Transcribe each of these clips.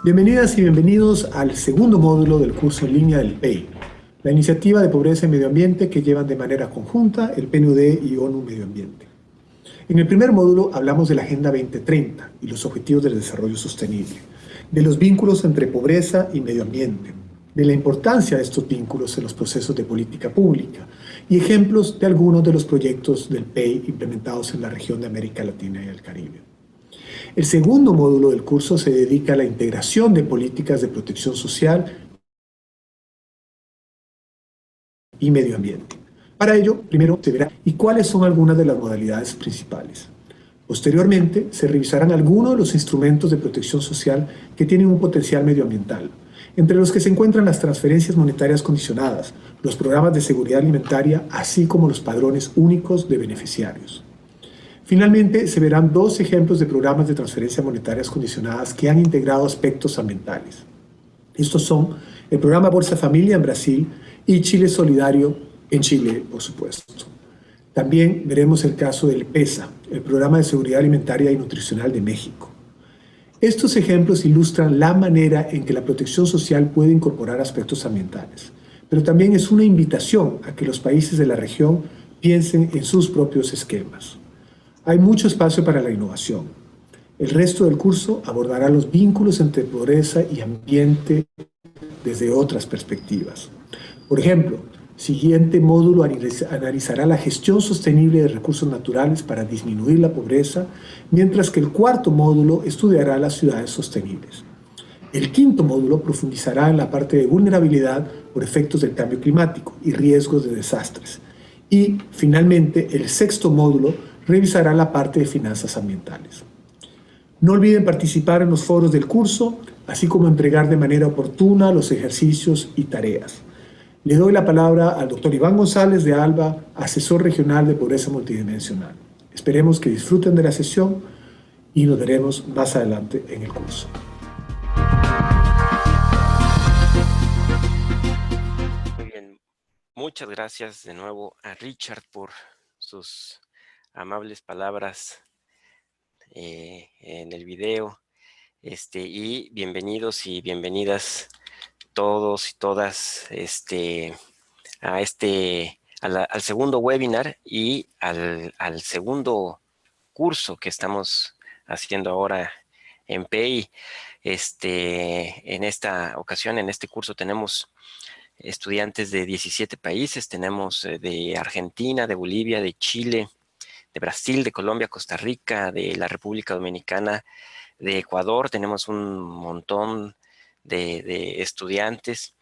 Bienvenidas y bienvenidos al segundo módulo del curso en línea del PEI, la iniciativa de pobreza y medio ambiente que llevan de manera conjunta el PNUD y ONU Medio Ambiente. En el primer módulo hablamos de la Agenda 2030 y los Objetivos del Desarrollo Sostenible, de los vínculos entre pobreza y medio ambiente, de la importancia de estos vínculos en los procesos de política pública y ejemplos de algunos de los proyectos del PEI implementados en la región de América Latina y el Caribe. El segundo módulo del curso se dedica a la integración de políticas de protección social y medio ambiente. Para ello, primero se verá y cuáles son algunas de las modalidades principales. Posteriormente, se revisarán algunos de los instrumentos de protección social que tienen un potencial medioambiental, entre los que se encuentran las transferencias monetarias condicionadas, los programas de seguridad alimentaria, así como los padrones únicos de beneficiarios. Finalmente, se verán dos ejemplos de programas de transferencias monetarias condicionadas que han integrado aspectos ambientales. Estos son el programa Bolsa Familia en Brasil y Chile Solidario en Chile, por supuesto. También veremos el caso del PESA, el Programa de Seguridad Alimentaria y Nutricional de México. Estos ejemplos ilustran la manera en que la protección social puede incorporar aspectos ambientales, pero también es una invitación a que los países de la región piensen en sus propios esquemas. Hay mucho espacio para la innovación. El resto del curso abordará los vínculos entre pobreza y ambiente desde otras perspectivas. Por ejemplo, el siguiente módulo analizará la gestión sostenible de recursos naturales para disminuir la pobreza, mientras que el cuarto módulo estudiará las ciudades sostenibles. El quinto módulo profundizará en la parte de vulnerabilidad por efectos del cambio climático y riesgos de desastres. Y, finalmente, el sexto módulo revisará la parte de finanzas ambientales. No olviden participar en los foros del curso, así como entregar de manera oportuna los ejercicios y tareas. Le doy la palabra al doctor Iván González de ALBA, asesor regional de pobreza multidimensional. Esperemos que disfruten de la sesión y nos veremos más adelante en el curso. Muy bien, muchas gracias de nuevo a Richard por sus amables palabras en el video, y bienvenidos y bienvenidas todos y todas al segundo webinar y al segundo curso que estamos haciendo ahora en PEI. En esta ocasión, en este curso, tenemos estudiantes de 17 países. Tenemos de Argentina, de Bolivia, de Chile, de Brasil, de Colombia, Costa Rica, de la República Dominicana, de Ecuador. Tenemos un montón de estudiantes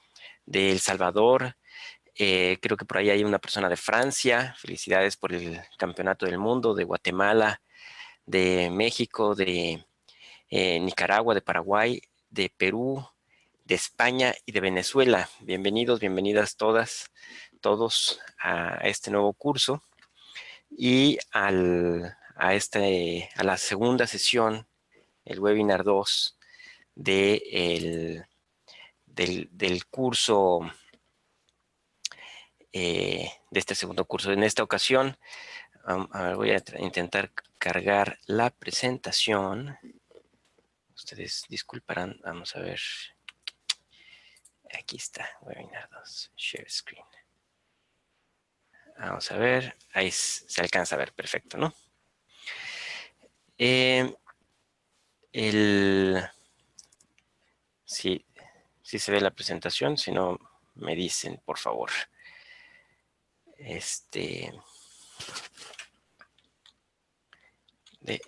de El Salvador. Creo que por ahí hay una persona de Francia. Felicidades por el campeonato del mundo. De Guatemala, de México, de Nicaragua, de Paraguay, de Perú, de España y de Venezuela. Bienvenidos, bienvenidas todos a este nuevo curso y a la segunda sesión, el webinar 2 del curso, de este segundo curso. En esta ocasión, a ver, voy a intentar cargar la presentación. Ustedes disculparán, vamos a ver. Aquí está, webinar 2, share screen. Vamos a ver, ahí se alcanza a ver, perfecto, ¿no? Sí se ve la presentación, si no me dicen, por favor. De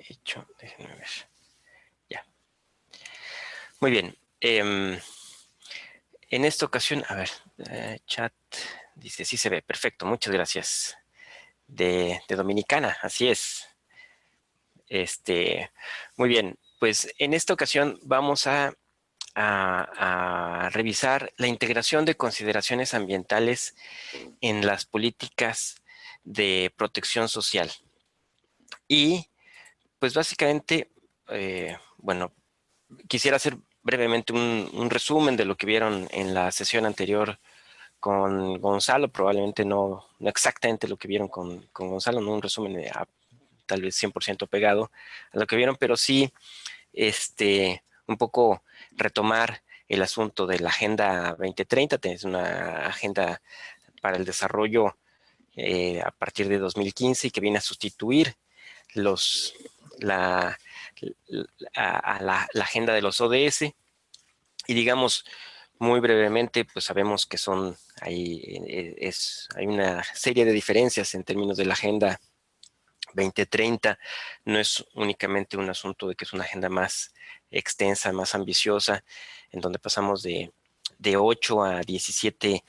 hecho, déjenme ver. Ya. Muy bien. En esta ocasión, a ver, chat dice, sí se ve, perfecto, muchas gracias. De Dominicana, así es. Muy bien, pues en esta ocasión vamos a revisar la integración de consideraciones ambientales en las políticas de protección social. Y pues básicamente, bueno, quisiera hacer brevemente un resumen de lo que vieron en la sesión anterior con Gonzalo. Probablemente no exactamente lo que vieron con Gonzalo, no un resumen tal vez 100% pegado a lo que vieron, pero sí un poco retomar el asunto de la Agenda 2030, es una agenda para el desarrollo a partir de 2015 y que viene a sustituir los, la, la agenda de los ODS. Y digamos, muy brevemente, pues sabemos que hay una serie de diferencias en términos de la agenda 2030. No es únicamente un asunto de que es una agenda más extensa, más ambiciosa, en donde pasamos de 8 a 17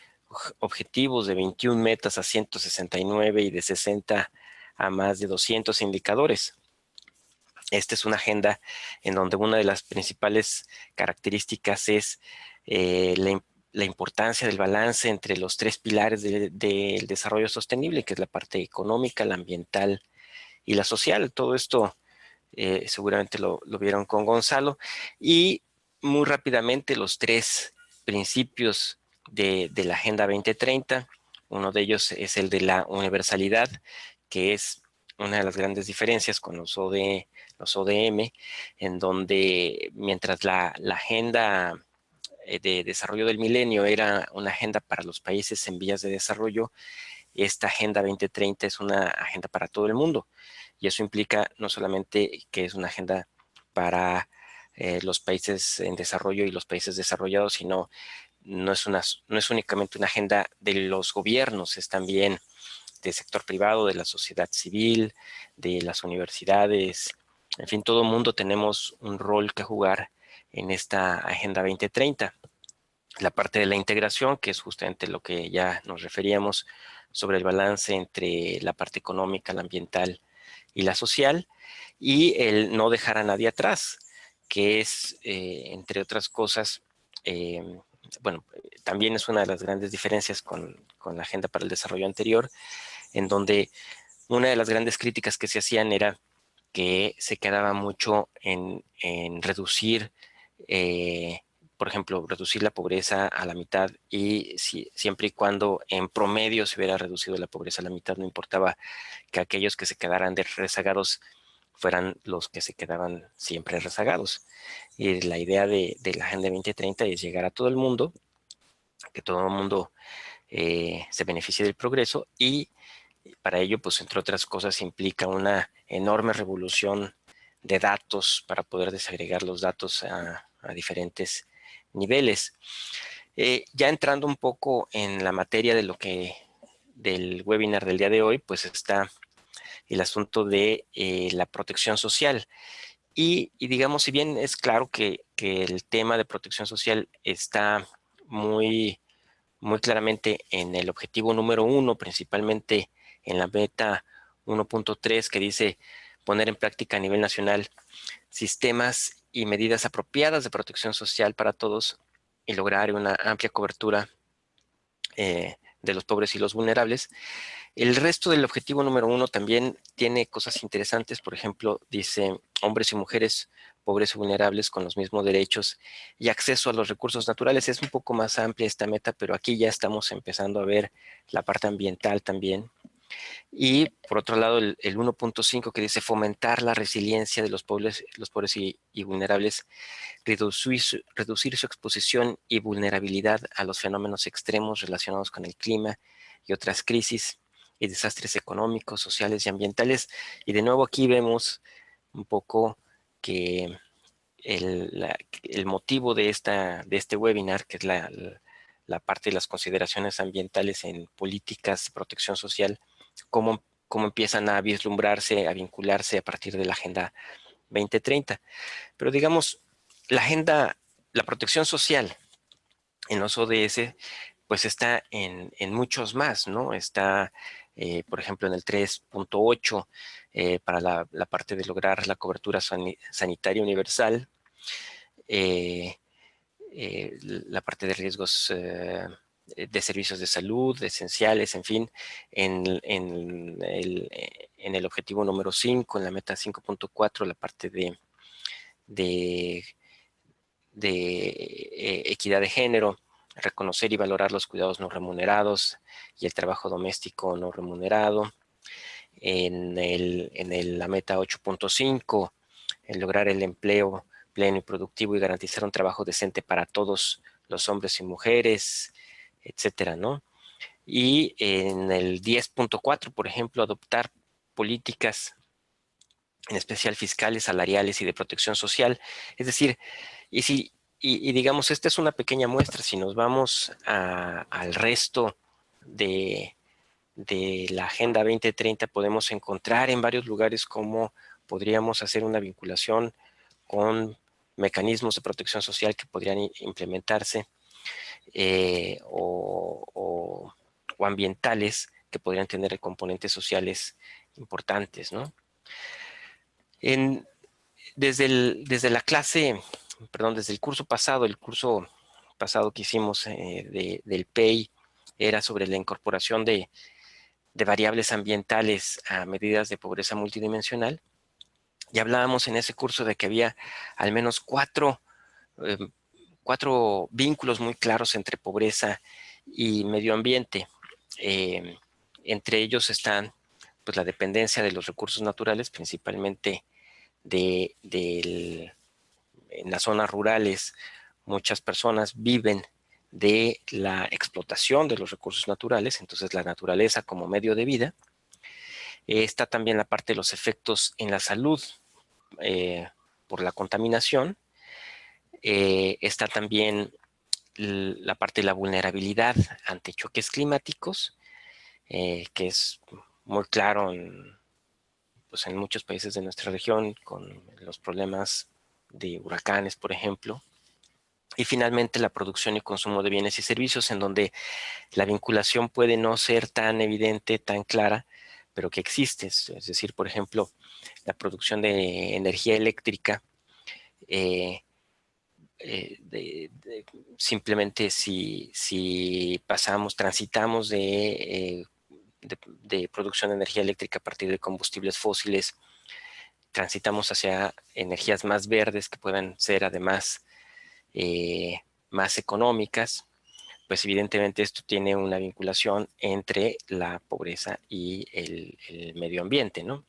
objetivos, de 21 metas a 169 y de 60 a más de 200 indicadores. Esta es una agenda en donde una de las principales características es la importancia del balance entre los tres pilares del desarrollo sostenible, que es la parte económica, la ambiental y la social. Todo esto seguramente lo vieron con Gonzalo. Y muy rápidamente los tres principios de la Agenda 2030. Uno de ellos es el de la universalidad, que es una de las grandes diferencias con los ODM, en donde mientras la agenda de desarrollo del milenio era una agenda para los países en vías de desarrollo, esta Agenda 2030 es una agenda para todo el mundo. Y eso implica no solamente que es una agenda para los países en desarrollo y los países desarrollados, sino no es únicamente una agenda de los gobiernos, es también del sector privado, de la sociedad civil, de las universidades. En fin, todo el mundo tenemos un rol que jugar en esta Agenda 2030. La parte de la integración, que es justamente lo que ya nos referíamos sobre el balance entre la parte económica, la ambiental y la social, y el no dejar a nadie atrás, que es, entre otras cosas, eh, bueno, también es una de las grandes diferencias con la Agenda para el Desarrollo anterior, en donde una de las grandes críticas que se hacían era que se quedaba mucho en reducir, eh, por ejemplo, reducir la pobreza a la mitad, y siempre y cuando en promedio se hubiera reducido la pobreza a la mitad, no importaba que aquellos que se quedaran rezagados fueran los que se quedaban siempre rezagados. Y la idea de la Agenda 2030 es llegar a todo el mundo, que todo el mundo se beneficie del progreso, y para ello, pues entre otras cosas, implica una enorme revolución de datos para poder desagregar los datos a diferentes niveles. Ya entrando un poco en la materia de lo que del webinar del día de hoy, pues está el asunto de la protección social. Y digamos, si bien es claro que el tema de protección social está muy, muy claramente en el objetivo número 1, principalmente en la meta 1.3, que dice poner en práctica a nivel nacional sistemas y medidas apropiadas de protección social para todos y lograr una amplia cobertura de los pobres y los vulnerables. El resto del objetivo número 1 también tiene cosas interesantes. Por ejemplo, dice hombres y mujeres pobres y vulnerables con los mismos derechos y acceso a los recursos naturales. Es un poco más amplia esta meta, pero aquí ya estamos empezando a ver la parte ambiental también. Y por otro lado, el 1.5, que dice fomentar la resiliencia de los pobres y vulnerables, reducir su exposición y vulnerabilidad a los fenómenos extremos relacionados con el clima y otras crisis y desastres económicos, sociales y ambientales. Y de nuevo aquí vemos un poco que el motivo de este webinar, que es la parte de las consideraciones ambientales en políticas de protección social, cómo empiezan a vislumbrarse, a vincularse a partir de la Agenda 2030. Pero digamos, la protección social en los ODS, pues está en muchos más, ¿no? Está, por ejemplo, en el 3.8, para la parte de lograr la cobertura sanitaria universal, eh, la parte de riesgos de servicios de salud, esenciales, en fin, en el objetivo número 5, en la meta 5.4, la parte de, equidad de género, reconocer y valorar los cuidados no remunerados y el trabajo doméstico no remunerado. La meta 8.5, lograr el empleo pleno y productivo y garantizar un trabajo decente para todos los hombres y mujeres, etcétera, ¿no? Y en el 10.4, por ejemplo, adoptar políticas, en especial fiscales, salariales y de protección social. Es decir, y digamos, esta es una pequeña muestra. Si nos vamos al resto de la Agenda 2030, podemos encontrar en varios lugares cómo podríamos hacer una vinculación con mecanismos de protección social que podrían implementarse o ambientales que podrían tener componentes sociales importantes, ¿no? Desde la clase, perdón, desde el curso pasado que hicimos del PEI, era sobre la incorporación de variables ambientales a medidas de pobreza multidimensional. Y hablábamos en ese curso de que había al menos cuatro vínculos muy claros entre pobreza y medio ambiente. Entre ellos están pues, la dependencia de los recursos naturales, principalmente en las zonas rurales. Muchas personas viven de la explotación de los recursos naturales, entonces la naturaleza como medio de vida. Está también la parte de los efectos en la salud por la contaminación. Está también la parte de la vulnerabilidad ante choques climáticos, que es muy claro pues en muchos países de nuestra región, con los problemas de huracanes, por ejemplo. Y finalmente la producción y consumo de bienes y servicios, en donde la vinculación puede no ser tan evidente, tan clara, pero que existe. Es decir, por ejemplo, la producción de energía eléctrica, eh, simplemente si transitamos de producción de energía eléctrica a partir de combustibles fósiles, transitamos hacia energías más verdes que puedan ser además más económicas, pues evidentemente esto tiene una vinculación entre la pobreza y el medio ambiente, ¿no?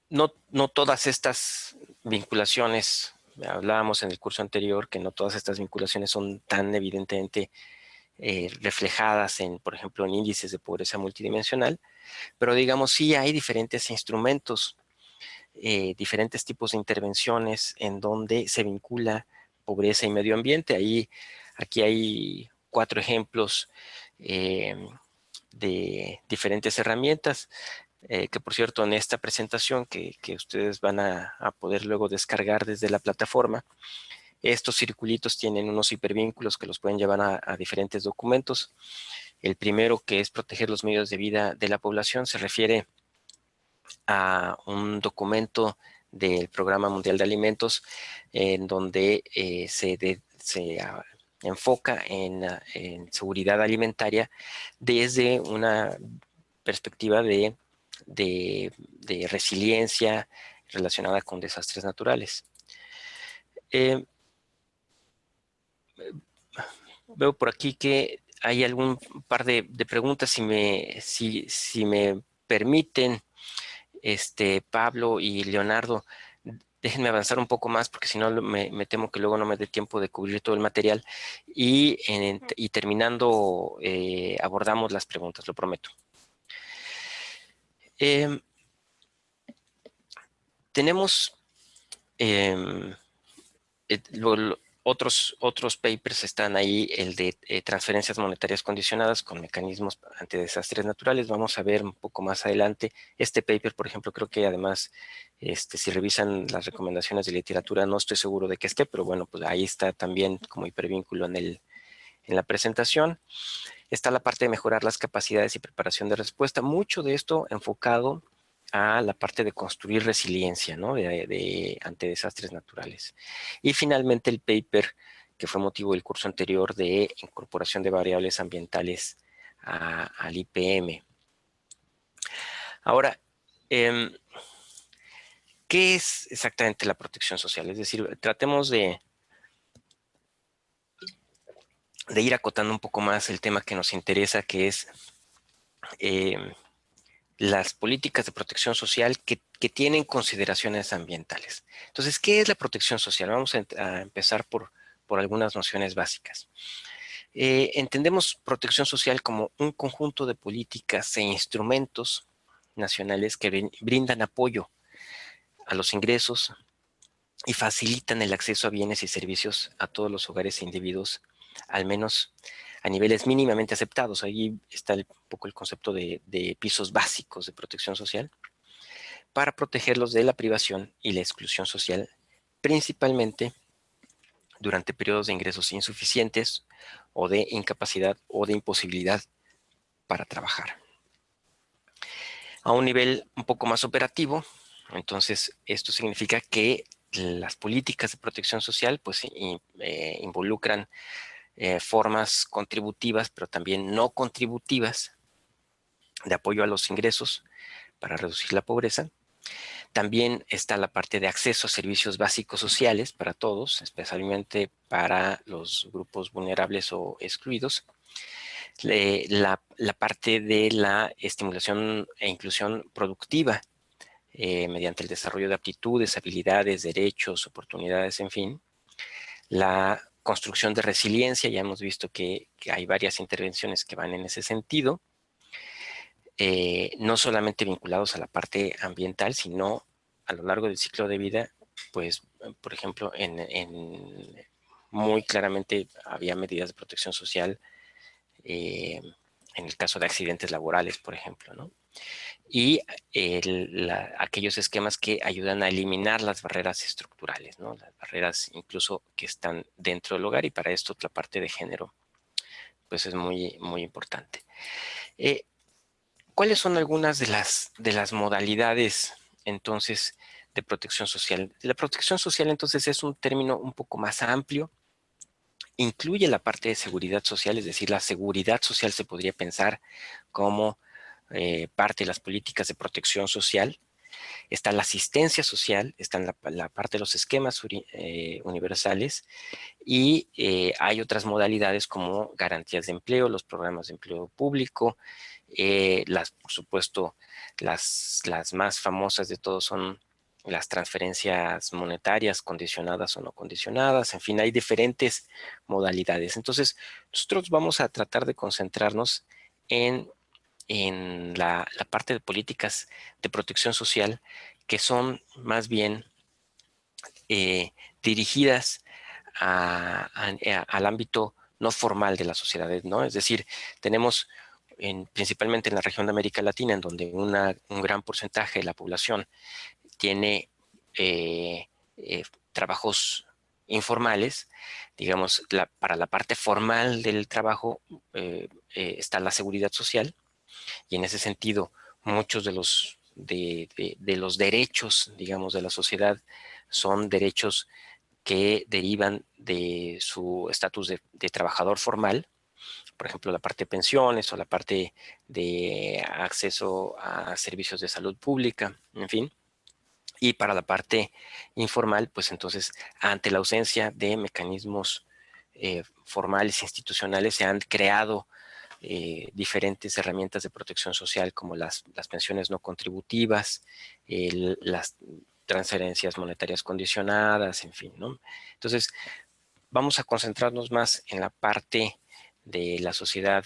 No todas estas vinculaciones, hablábamos en el curso anterior que no todas estas vinculaciones son tan evidentemente reflejadas por ejemplo, en índices de pobreza multidimensional, pero digamos sí hay diferentes instrumentos, diferentes tipos de intervenciones en donde se vincula pobreza y medio ambiente. Aquí hay 4 ejemplos de diferentes herramientas, que por cierto en esta presentación que ustedes van a poder luego descargar desde la plataforma, estos circulitos tienen unos hipervínculos que los pueden llevar a diferentes documentos. El primero, que es proteger los medios de vida de la población, se refiere a un documento del Programa Mundial de Alimentos en donde se enfoca en seguridad alimentaria desde una perspectiva de resiliencia relacionada con desastres naturales. Veo por aquí que hay algún par de preguntas, si me permiten, Pablo y Leonardo, déjenme avanzar un poco más porque si no me temo que luego no me dé tiempo de cubrir todo el material y terminando abordamos las preguntas, lo prometo. Tenemos otros papers están ahí, el de transferencias monetarias condicionadas con mecanismos ante desastres naturales. Vamos a ver un poco más adelante. Este paper, por ejemplo, creo que además, si revisan las recomendaciones de literatura, no estoy seguro de que esté, pero bueno, pues ahí está también como hipervínculo en la presentación. Está la parte de mejorar las capacidades y preparación de respuesta. Mucho de esto enfocado a la parte de construir resiliencia, ¿no? Ante desastres naturales. Y finalmente el paper que fue motivo del curso anterior de incorporación de variables ambientales al IPM. Ahora, ¿qué es exactamente la protección social? Es decir, tratemos de ir acotando un poco más el tema que nos interesa, que es las políticas de protección social que tienen consideraciones ambientales. Entonces, ¿qué es la protección social? Vamos a empezar por algunas nociones básicas. Entendemos protección social como un conjunto de políticas e instrumentos nacionales que brindan apoyo a los ingresos y facilitan el acceso a bienes y servicios a todos los hogares e individuos, al menos a niveles mínimamente aceptados. Ahí está un poco el concepto de pisos básicos de protección social, para protegerlos de la privación y la exclusión social, principalmente durante periodos de ingresos insuficientes o de incapacidad o de imposibilidad para trabajar. A un nivel un poco más operativo, entonces esto significa que las políticas de protección social pues involucran formas contributivas, pero también no contributivas de apoyo a los ingresos para reducir la pobreza. También está la parte de acceso a servicios básicos sociales para todos, especialmente para los grupos vulnerables o excluidos. La parte de la estimulación e inclusión productiva mediante el desarrollo de aptitudes, habilidades, derechos, oportunidades, en fin. La construcción de resiliencia, ya hemos visto que hay varias intervenciones que van en ese sentido, no solamente vinculados a la parte ambiental, sino a lo largo del ciclo de vida, pues, por ejemplo, muy claramente había medidas de protección social en el caso de accidentes laborales, por ejemplo, ¿no? Y aquellos esquemas que ayudan a eliminar las barreras estructurales, ¿no? Las barreras incluso que están dentro del hogar, y para esto la parte de género pues es muy, muy importante. ¿Cuáles son algunas de las modalidades entonces de protección social? La protección social entonces es un término un poco más amplio, incluye la parte de seguridad social, es decir, la seguridad social se podría pensar como parte de las políticas de protección social. Está la asistencia social, está en la parte de los esquemas universales, y hay otras modalidades como garantías de empleo, los programas de empleo público, por supuesto, las más famosas de todos son las transferencias monetarias condicionadas o no condicionadas. En fin, hay diferentes modalidades. Entonces, nosotros vamos a tratar de concentrarnos en la parte de políticas de protección social que son más bien dirigidas al ámbito no formal de las sociedades, ¿no? Es decir, tenemos principalmente en la región de América Latina, en donde un gran porcentaje de la población tiene trabajos informales, digamos, para la parte formal del trabajo está la seguridad social, y en ese sentido muchos de los derechos, digamos, de la sociedad son derechos que derivan de su estatus de trabajador formal, por ejemplo, la parte de pensiones o la parte de acceso a servicios de salud pública, en fin. Y para la parte informal, pues entonces, ante la ausencia de mecanismos formales institucionales, se han creado diferentes herramientas de protección social como las pensiones no contributivas, las transferencias monetarias condicionadas, en fin, ¿no? Entonces, vamos a concentrarnos más en la parte de la sociedad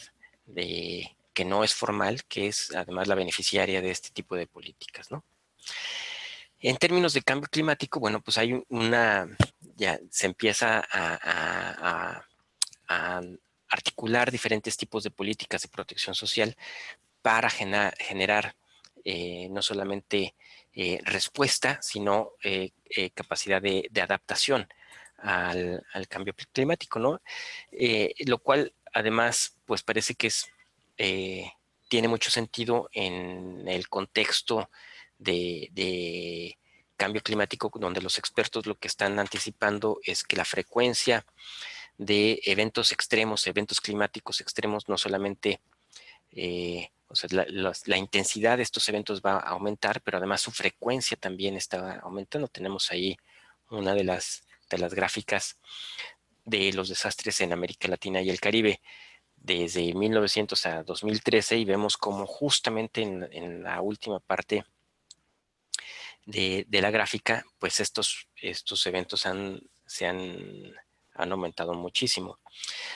que no es formal, que es además la beneficiaria de este tipo de políticas, ¿no? En términos de cambio climático, bueno, pues hay ya se empieza a articular diferentes tipos de políticas de protección social para generar no solamente respuesta, sino capacidad de adaptación al cambio climático, ¿no? Lo cual además, pues parece que tiene mucho sentido en el contexto de cambio climático, donde los expertos lo que están anticipando es que la frecuencia de eventos extremos, eventos climáticos extremos, no solamente, o sea, la intensidad de estos eventos va a aumentar, pero además su frecuencia también está aumentando. Tenemos ahí una de las gráficas de los desastres en América Latina y el Caribe. desde 1900 a 2013 y vemos como justamente en la última parte de la gráfica, pues estos eventos han aumentado muchísimo.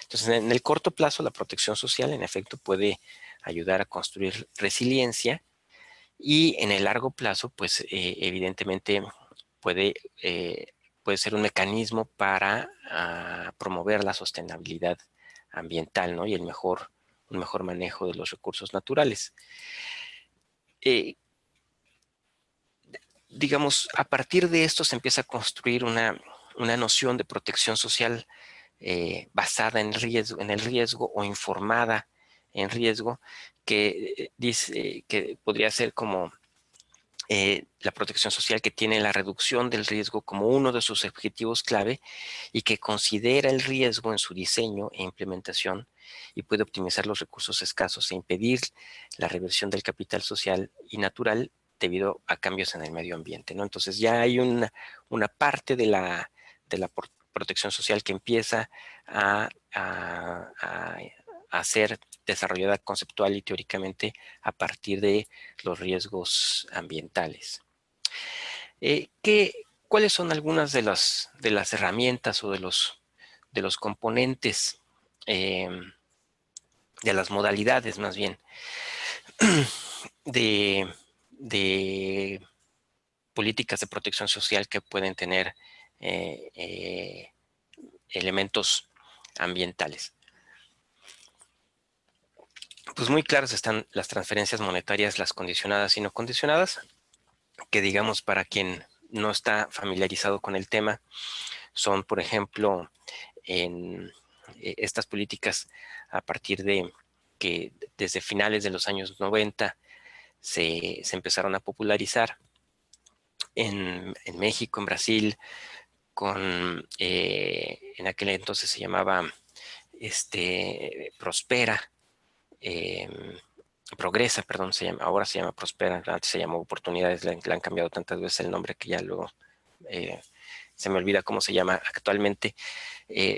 Entonces, en el corto plazo, la protección social, en efecto, puede ayudar a construir resiliencia y en el largo plazo, pues evidentemente puede, puede ser un mecanismo para promover la sostenibilidad ambiental, ¿no? Y un mejor manejo de los recursos naturales. Digamos, a partir de esto se empieza a construir una noción de protección social basada en el riesgo o informada en riesgo, que dice que podría ser como la protección social que tiene la reducción del riesgo como uno de sus objetivos clave y que considera el riesgo en su diseño e implementación y puede optimizar los recursos escasos e impedir la reversión del capital social y natural debido a cambios en el medio ambiente, ¿no? Entonces ya hay una parte de la protección social que empieza a ser desarrollada conceptual y teóricamente a partir de los riesgos ambientales. ¿Cuáles son algunas de las herramientas o de los componentes, de las modalidades más bien, de, de políticas de protección social que pueden tener elementos ambientales? Pues muy claras están las transferencias monetarias, las condicionadas y no condicionadas, que digamos para quien no está familiarizado con el tema, son por ejemplo en estas políticas a partir de que desde finales de los años 90 se empezaron a popularizar en México, en Brasil, en aquel entonces se llamaba Prospera, eh, Progresa, perdón, ahora se llama Prospera, antes se llamó Oportunidades, le han cambiado tantas veces el nombre que ya luego se me olvida cómo se llama actualmente.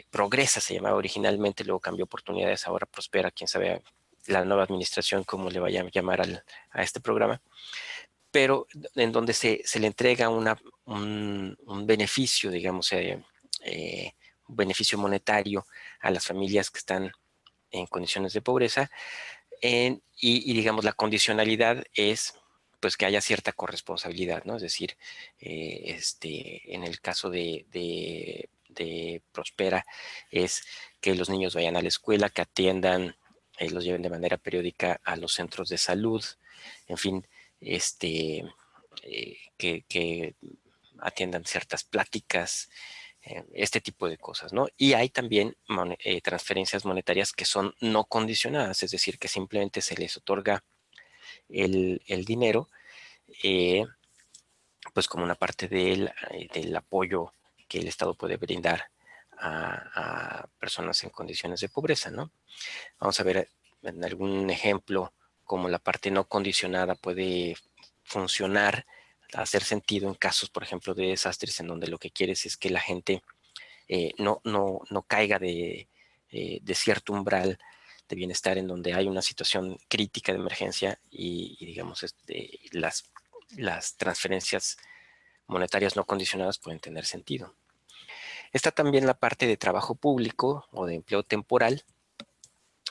Progresa se llamaba originalmente, luego cambió Oportunidades, ahora Prospera, quién sabe la nueva administración cómo le vaya a llamar a este programa, pero en donde se le entrega un beneficio, digamos, un beneficio monetario a las familias que están en condiciones de pobreza, digamos la condicionalidad es pues que haya cierta corresponsabilidad, ¿no? Es decir, en el caso de Prospera es que los niños vayan a la escuela, que atiendan, los lleven de manera periódica a los centros de salud, en fin, que atiendan ciertas pláticas, este tipo de cosas, ¿no? Y hay también transferencias monetarias que son no condicionadas, es decir, que simplemente se les otorga el dinero, eh, pues como una parte del apoyo que el Estado puede brindar a personas en condiciones de pobreza, ¿no? Vamos a ver en algún ejemplo cómo la parte no condicionada puede funcionar, hacer sentido en casos, por ejemplo, de desastres en donde lo que quieres es que la gente no caiga de cierto umbral de bienestar en donde hay una situación crítica de emergencia y digamos, las transferencias monetarias no condicionadas pueden tener sentido. Está también la parte de trabajo público o de empleo temporal,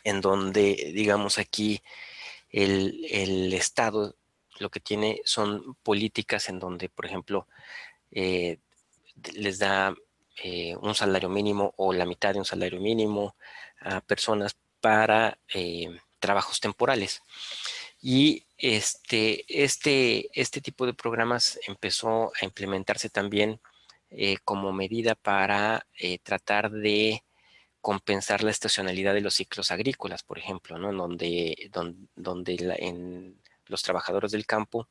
en donde, digamos, aquí el Estado lo que tiene son políticas en donde, por ejemplo, les da un salario mínimo o la mitad de un salario mínimo a personas para trabajos temporales. Y este tipo de programas empezó a implementarse también como medida para tratar de compensar la estacionalidad de los ciclos agrícolas, por ejemplo, ¿no? Donde en los trabajadores del campo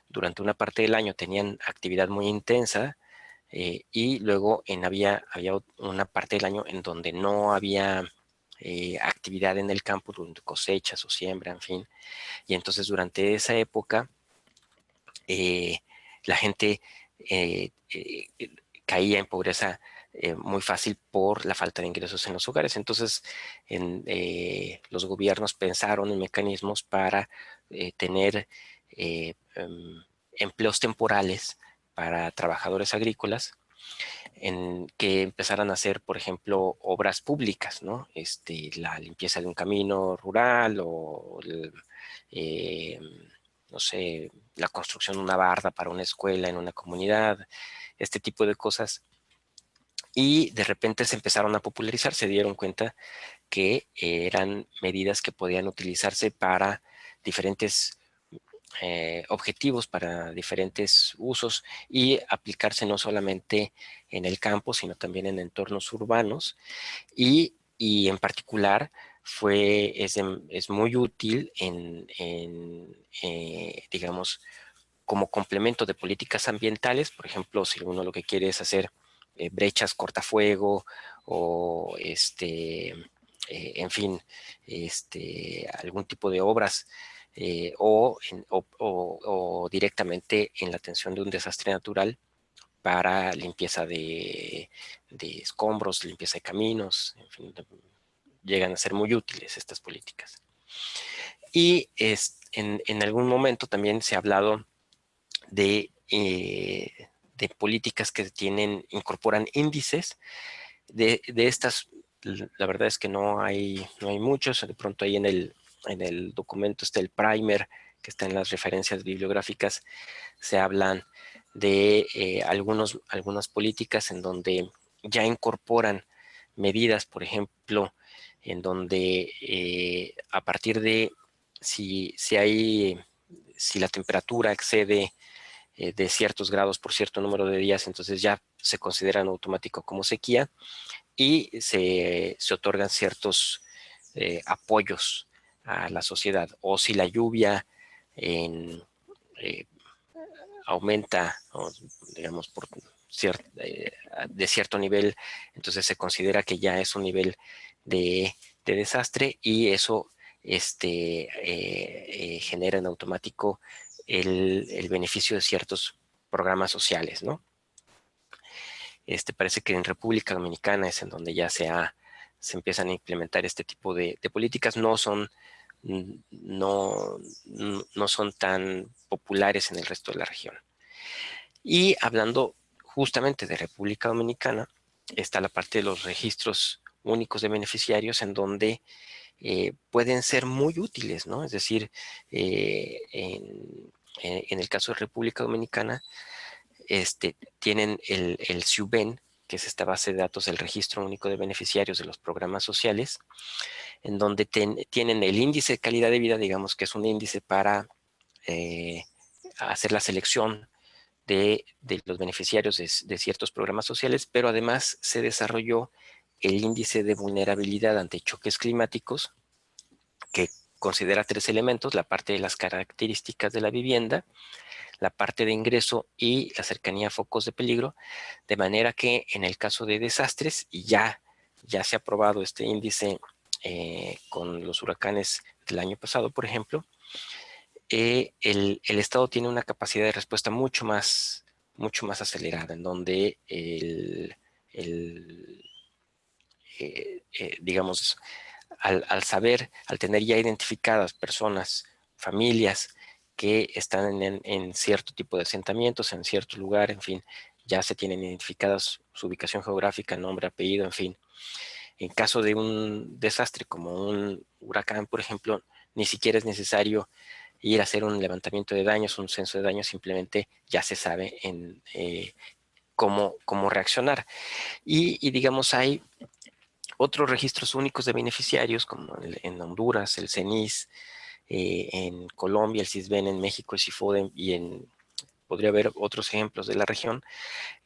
durante una parte del año tenían actividad muy intensa y luego había una parte del año en donde no había actividad en el campo, durante cosechas o siembra, en fin. Y entonces durante esa época la gente caía en pobreza muy fácil por la falta de ingresos en los hogares. Entonces, los gobiernos pensaron en mecanismos para tener empleos temporales para trabajadores agrícolas, en que empezaran a hacer, por ejemplo, obras públicas, ¿no? La limpieza de un camino rural o, eh, no sé, la construcción de una barda para una escuela en una comunidad, este tipo de cosas. Y de repente se empezaron a popularizar, se dieron cuenta que eran medidas que podían utilizarse para diferentes objetivos, para diferentes usos, y aplicarse no solamente en el campo, sino también en entornos urbanos. Y en particular es muy útil digamos, como complemento de políticas ambientales. Por ejemplo, si uno lo que quiere es hacer brechas cortafuego o en fin, algún tipo de obras, o directamente en la atención de un desastre natural para limpieza de escombros, limpieza de caminos, en fin, llegan a ser muy útiles estas políticas. Y en algún momento también se ha hablado de políticas que incorporan índices de estas. La verdad es que no hay muchos. De pronto ahí en el documento está el primer, que está en las referencias bibliográficas. Se hablan de algunas políticas en donde ya incorporan medidas, por ejemplo, en donde a partir de si la temperatura excede de ciertos grados por cierto número de días, entonces ya se considera en automático como sequía, y se otorgan ciertos apoyos a la sociedad. O si la lluvia en, eh, aumenta, o, digamos, de cierto nivel, entonces se considera que ya es un nivel de desastre, y eso genera en automático el beneficio de ciertos programas sociales, ¿no? Parece que en República Dominicana es en donde ya se empiezan a implementar este tipo de políticas. No son tan populares en el resto de la región. Y hablando justamente de República Dominicana, está la parte de los registros únicos de beneficiarios, en donde pueden ser muy útiles, ¿no? Es decir, en el caso de República Dominicana, tienen el SIUBEN, que es esta base de datos del Registro Único de Beneficiarios de los Programas Sociales, en donde tienen el índice de calidad de vida, digamos que es un índice para hacer la selección de los beneficiarios de ciertos programas sociales, pero además se desarrolló el índice de vulnerabilidad ante choques climáticos, que considera 3 elementos: la parte de las características de la vivienda, la parte de ingreso y la cercanía a focos de peligro, de manera que en el caso de desastres, y ya se ha aprobado este índice con los huracanes del año pasado, por ejemplo, el Estado tiene una capacidad de respuesta mucho más acelerada, en donde digamos, al tener ya identificadas personas, familias que están en cierto tipo de asentamientos, en cierto lugar, en fin, ya se tienen identificadas su ubicación geográfica, nombre, apellido, en fin. En caso de un desastre como un huracán, por ejemplo, ni siquiera es necesario ir a hacer un levantamiento de daños, un censo de daños, simplemente ya se sabe cómo reaccionar. Y digamos, hay otros registros únicos de beneficiarios, como en Honduras, el CENIS, en Colombia, el CISBEN, en México, el CIFODEM, podría haber otros ejemplos de la región,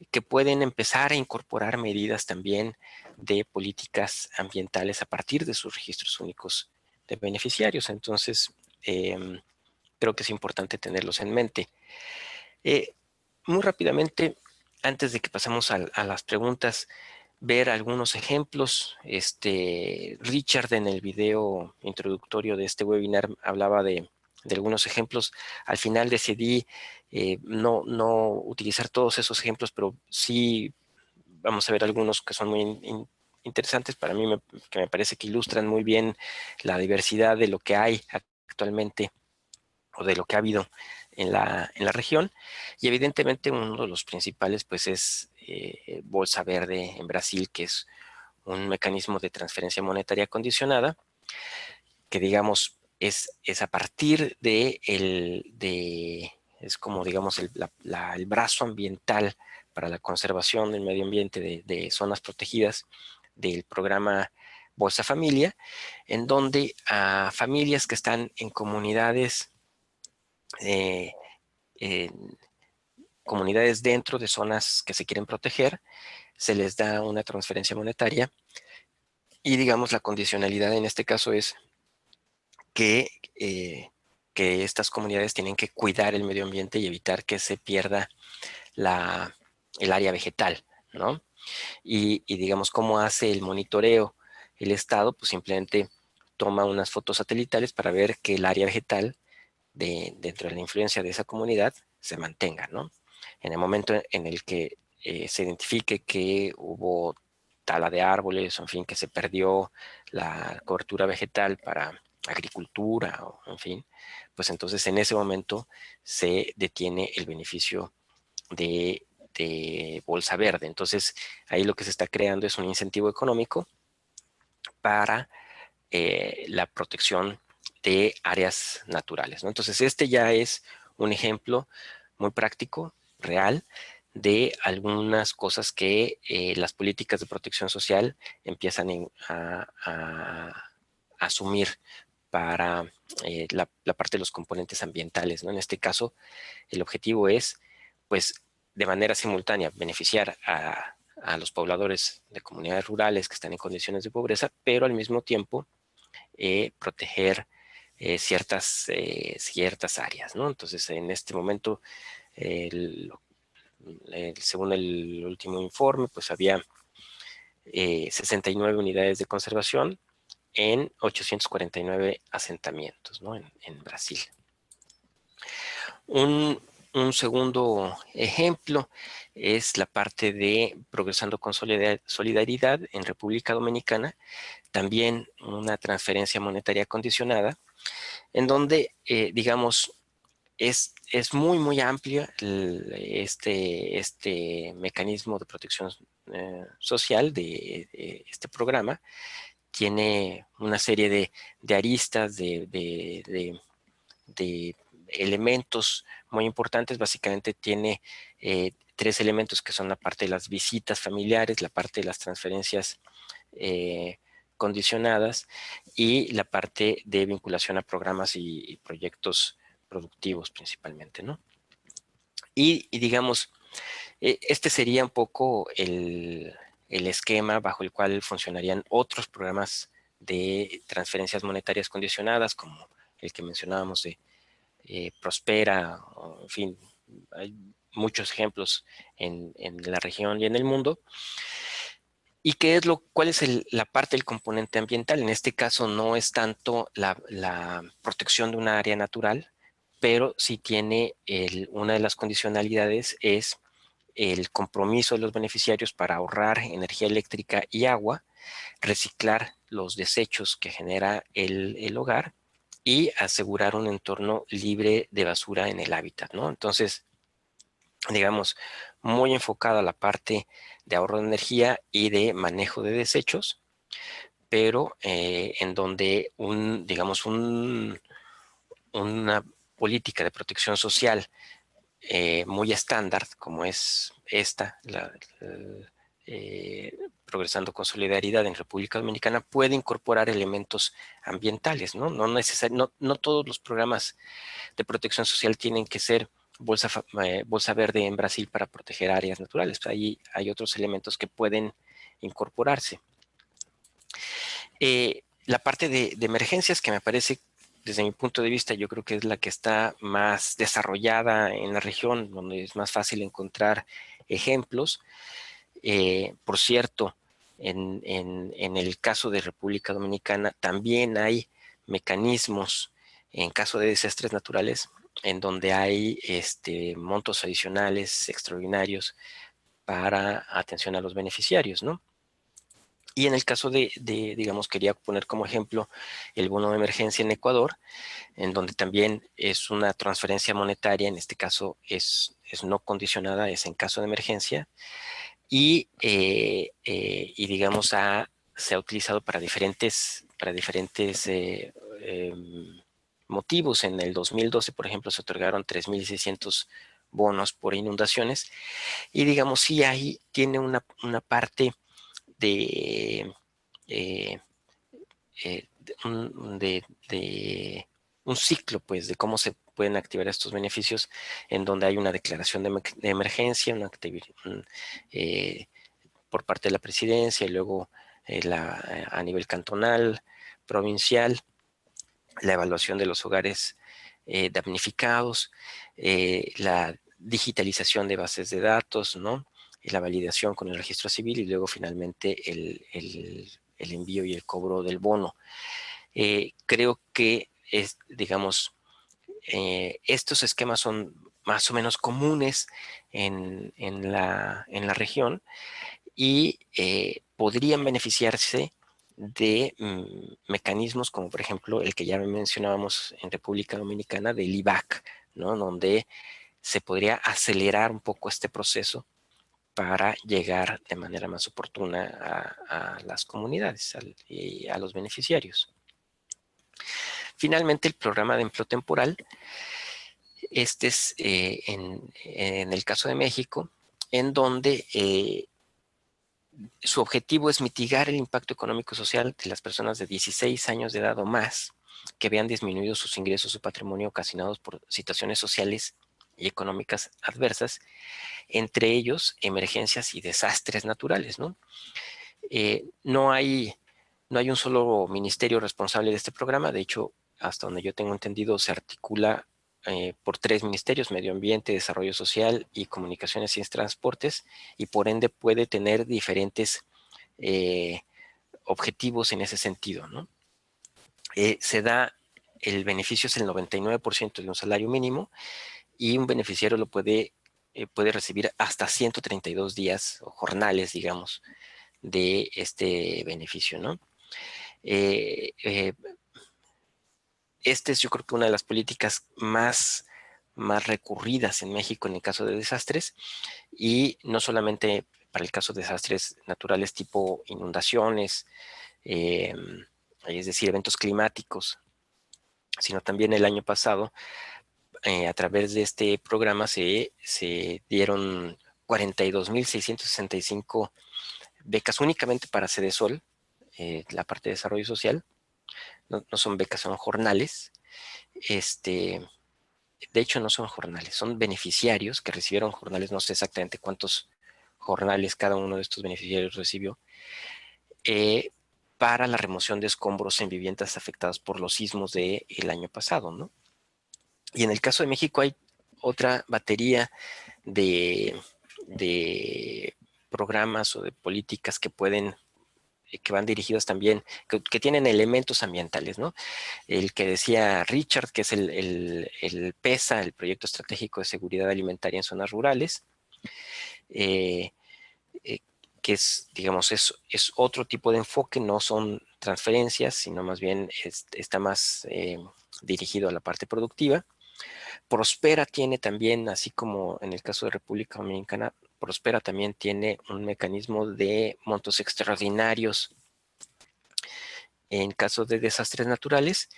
que pueden empezar a incorporar medidas también de políticas ambientales a partir de sus registros únicos de beneficiarios. Entonces, creo que es importante tenerlos en mente. Muy rápidamente, antes de que pasemos a las preguntas, ver algunos ejemplos. Richard, en el video introductorio de este webinar, hablaba de algunos ejemplos. Al final decidí no utilizar todos esos ejemplos, pero sí vamos a ver algunos que son muy interesantes para mí, que me parece que ilustran muy bien la diversidad de lo que hay actualmente o de lo que ha habido en la región. Y evidentemente uno de los principales pues es Bolsa Verde en Brasil, que es un mecanismo de transferencia monetaria condicionada, que digamos es a partir es como digamos el brazo ambiental para la conservación del medio ambiente de zonas protegidas del programa Bolsa Familia, en donde a familias que están en comunidades, eh, en comunidades dentro de zonas que se quieren proteger, se les da una transferencia monetaria y digamos la condicionalidad en este caso es que, eh, que estas comunidades tienen que cuidar el medio ambiente y evitar que se pierda la, el área vegetal, ¿no? Y digamos, ¿cómo hace el monitoreo el Estado? Pues simplemente toma unas fotos satelitales para ver que el área vegetal dentro de la influencia de esa comunidad se mantenga, ¿no? En el momento en el que se identifique que hubo tala de árboles, o en fin, que se perdió la cobertura vegetal para agricultura, o en fin, pues entonces en ese momento se detiene el beneficio de Bolsa Verde. Entonces ahí lo que se está creando es un incentivo económico para la protección de áreas naturales, ¿no? Entonces este ya es un ejemplo muy práctico, real, de algunas cosas que las políticas de protección social empiezan a asumir para la parte de los componentes ambientales, ¿no? En este caso, el objetivo es, pues, de manera simultánea, beneficiar a los pobladores de comunidades rurales que están en condiciones de pobreza, pero al mismo tiempo proteger ciertas áreas, ¿no? Entonces, en este momento, el, según el último informe, pues había 69 unidades de conservación en 849 asentamientos, ¿no? En Brasil. Un, un segundo ejemplo es la parte de Progresando con Solidaridad en República Dominicana, también una transferencia monetaria condicionada, en donde, digamos, es muy amplio este mecanismo de protección social de este programa. Tiene una serie de aristas, de elementos muy importantes. Básicamente tiene tres elementos que son la parte de las visitas familiares, la parte de las transferencias condicionadas y la parte de vinculación a programas y proyectos productivos principalmente, ¿no? Y digamos, este sería un poco el esquema bajo el cual funcionarían otros programas de transferencias monetarias condicionadas, como el que mencionábamos de Prospera, o, en fin, hay muchos ejemplos en la región y en el mundo. ¿Y qué es cuál es la parte del componente ambiental? En este caso no es tanto la protección de una área natural, pero sí tiene una de las condicionalidades es el compromiso de los beneficiarios para ahorrar energía eléctrica y agua, reciclar los desechos que genera el hogar y asegurar un entorno libre de basura en el hábitat, ¿no? Entonces, digamos, muy enfocada a la parte de ahorro de energía y de manejo de desechos, pero en donde digamos, una política de protección social muy estándar, como es esta, Progresando con Solidaridad en República Dominicana, puede incorporar elementos ambientales, ¿no? No todos los programas de protección social tienen que ser bolsa verde en Brasil para proteger áreas naturales. Hay otros elementos que pueden incorporarse. La parte de emergencias, que me parece, desde mi punto de vista, yo creo que es la que está más desarrollada en la región, donde es más fácil encontrar ejemplos. Por cierto, en el caso de República Dominicana también hay mecanismos en caso de desastres naturales en donde hay montos adicionales extraordinarios para atención a los beneficiarios, ¿no? Y en el caso digamos, quería poner como ejemplo el bono de emergencia en Ecuador, en donde también es una transferencia monetaria, en este caso es no condicionada, es en caso de emergencia, y digamos, se ha utilizado para diferentes motivos. En el 2012, por ejemplo, se otorgaron 3.600 bonos por inundaciones, y digamos, sí, ahí tiene una parte de, eh, de un ciclo, pues, de cómo se pueden activar estos beneficios, en donde hay una declaración de emergencia, eh, por parte de la presidencia, y luego a nivel cantonal, provincial, la evaluación de los hogares damnificados, la digitalización de bases de datos, ¿no? Y la validación con el registro civil, y luego finalmente el envío y el cobro del bono. Creo que digamos, estos esquemas son más o menos comunes en la región, y podrían beneficiarse de mecanismos como, por ejemplo, el que ya mencionábamos en República Dominicana, del IVAC, ¿no? Donde se podría acelerar un poco este proceso para llegar de manera más oportuna a las comunidades y a los beneficiarios. Finalmente, el programa de empleo temporal. Este es en el caso de México, en donde su objetivo es mitigar el impacto económico y social de las personas de 16 años de edad o más que vean disminuidos sus ingresos o patrimonio ocasionados por situaciones sociales y económicas adversas, entre ellos emergencias y desastres naturales, ¿no? No hay un solo ministerio responsable de este programa. De hecho, hasta donde yo tengo entendido, se articula por 3 ministerios: Medio Ambiente, Desarrollo Social y Comunicaciones y Transportes, y por ende puede tener diferentes eh, objetivos en ese sentido, ¿no? El beneficio es el 99% de un salario mínimo, y un beneficiario puede recibir hasta 132 días o jornales, digamos, de este beneficio, ¿no? Eh, eh, es, yo creo, que una de las políticas más recurridas en México en el caso de desastres, y no solamente para el caso de desastres naturales tipo inundaciones, eh, es decir, eventos climáticos, sino también el año pasado, a través de este programa se dieron 42.665 becas únicamente para Sedesol, la parte de desarrollo social. No son becas, son jornales. De hecho, no son jornales, son beneficiarios que recibieron jornales. No sé exactamente cuántos jornales cada uno de estos beneficiarios recibió, eh, para la remoción de escombros en viviendas afectadas por los sismos del año pasado, ¿no? Y en el caso de México hay otra batería de programas o de políticas que van dirigidos también, que tienen elementos ambientales, ¿no? El que decía Richard, que es el PESA, el Proyecto Estratégico de Seguridad Alimentaria en Zonas Rurales, eh, eh, que es, digamos, es otro tipo de enfoque. No son transferencias, sino más bien está más dirigido a la parte productiva. Prospera tiene también, así como en el caso de República Dominicana, Prospera también tiene un mecanismo de montos extraordinarios en caso de desastres naturales,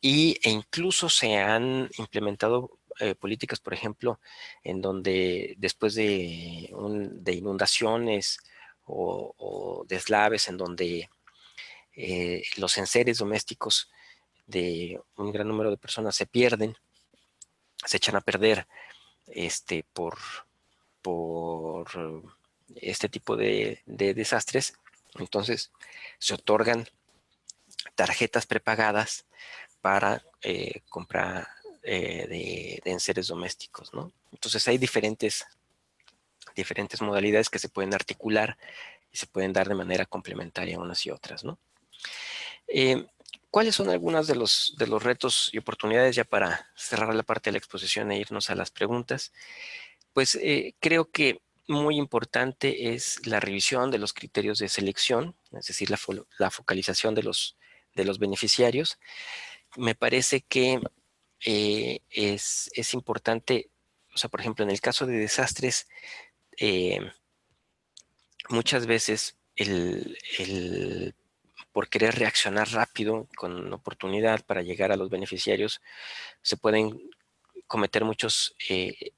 e incluso se han implementado políticas, por ejemplo, en donde después de inundaciones o deslaves, en donde los enseres domésticos de un gran número de personas se pierden, se echan a perder por este tipo de desastres. Entonces se otorgan tarjetas prepagadas para compra de enseres domésticos, ¿no? Entonces hay diferentes modalidades que se pueden articular y se pueden dar de manera complementaria unas y otras, ¿no? Eh, ¿Cuáles son algunos de los retos y oportunidades, ya para cerrar la parte de la exposición e irnos a las preguntas? Pues creo que muy importante es la revisión de los criterios de selección, es decir, la focalización de los beneficiarios. Me parece que es importante, o sea, por ejemplo, en el caso de desastres, eh, muchas veces por querer reaccionar rápido con oportunidad para llegar a los beneficiarios, se pueden cometer muchos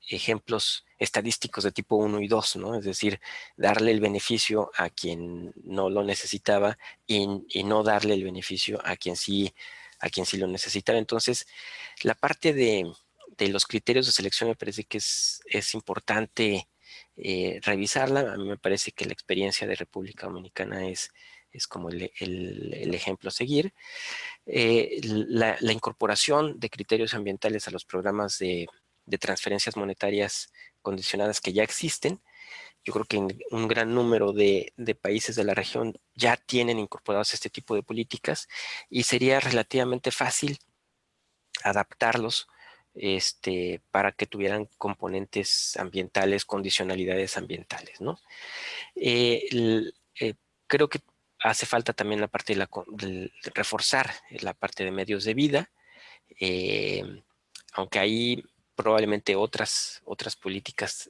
ejemplos estadísticos de tipo 1 y 2, ¿no? Es decir, darle el beneficio a quien no lo necesitaba y no darle el beneficio a quien sí lo necesitaba. Entonces, la parte de los criterios de selección me parece que es importante revisarla. A mí me parece que la experiencia de República Dominicana es como el ejemplo a seguir. La incorporación de criterios ambientales a los programas de transferencias monetarias condicionadas que ya existen. Yo creo que en un gran número de países de la región ya tienen incorporados este tipo de políticas y sería relativamente fácil adaptarlos para que tuvieran componentes ambientales, condicionalidades ambientales, ¿no? Eh, el- eh, Creo que hace falta también la parte de reforzar la parte de medios de vida, eh, aunque hay probablemente otras políticas,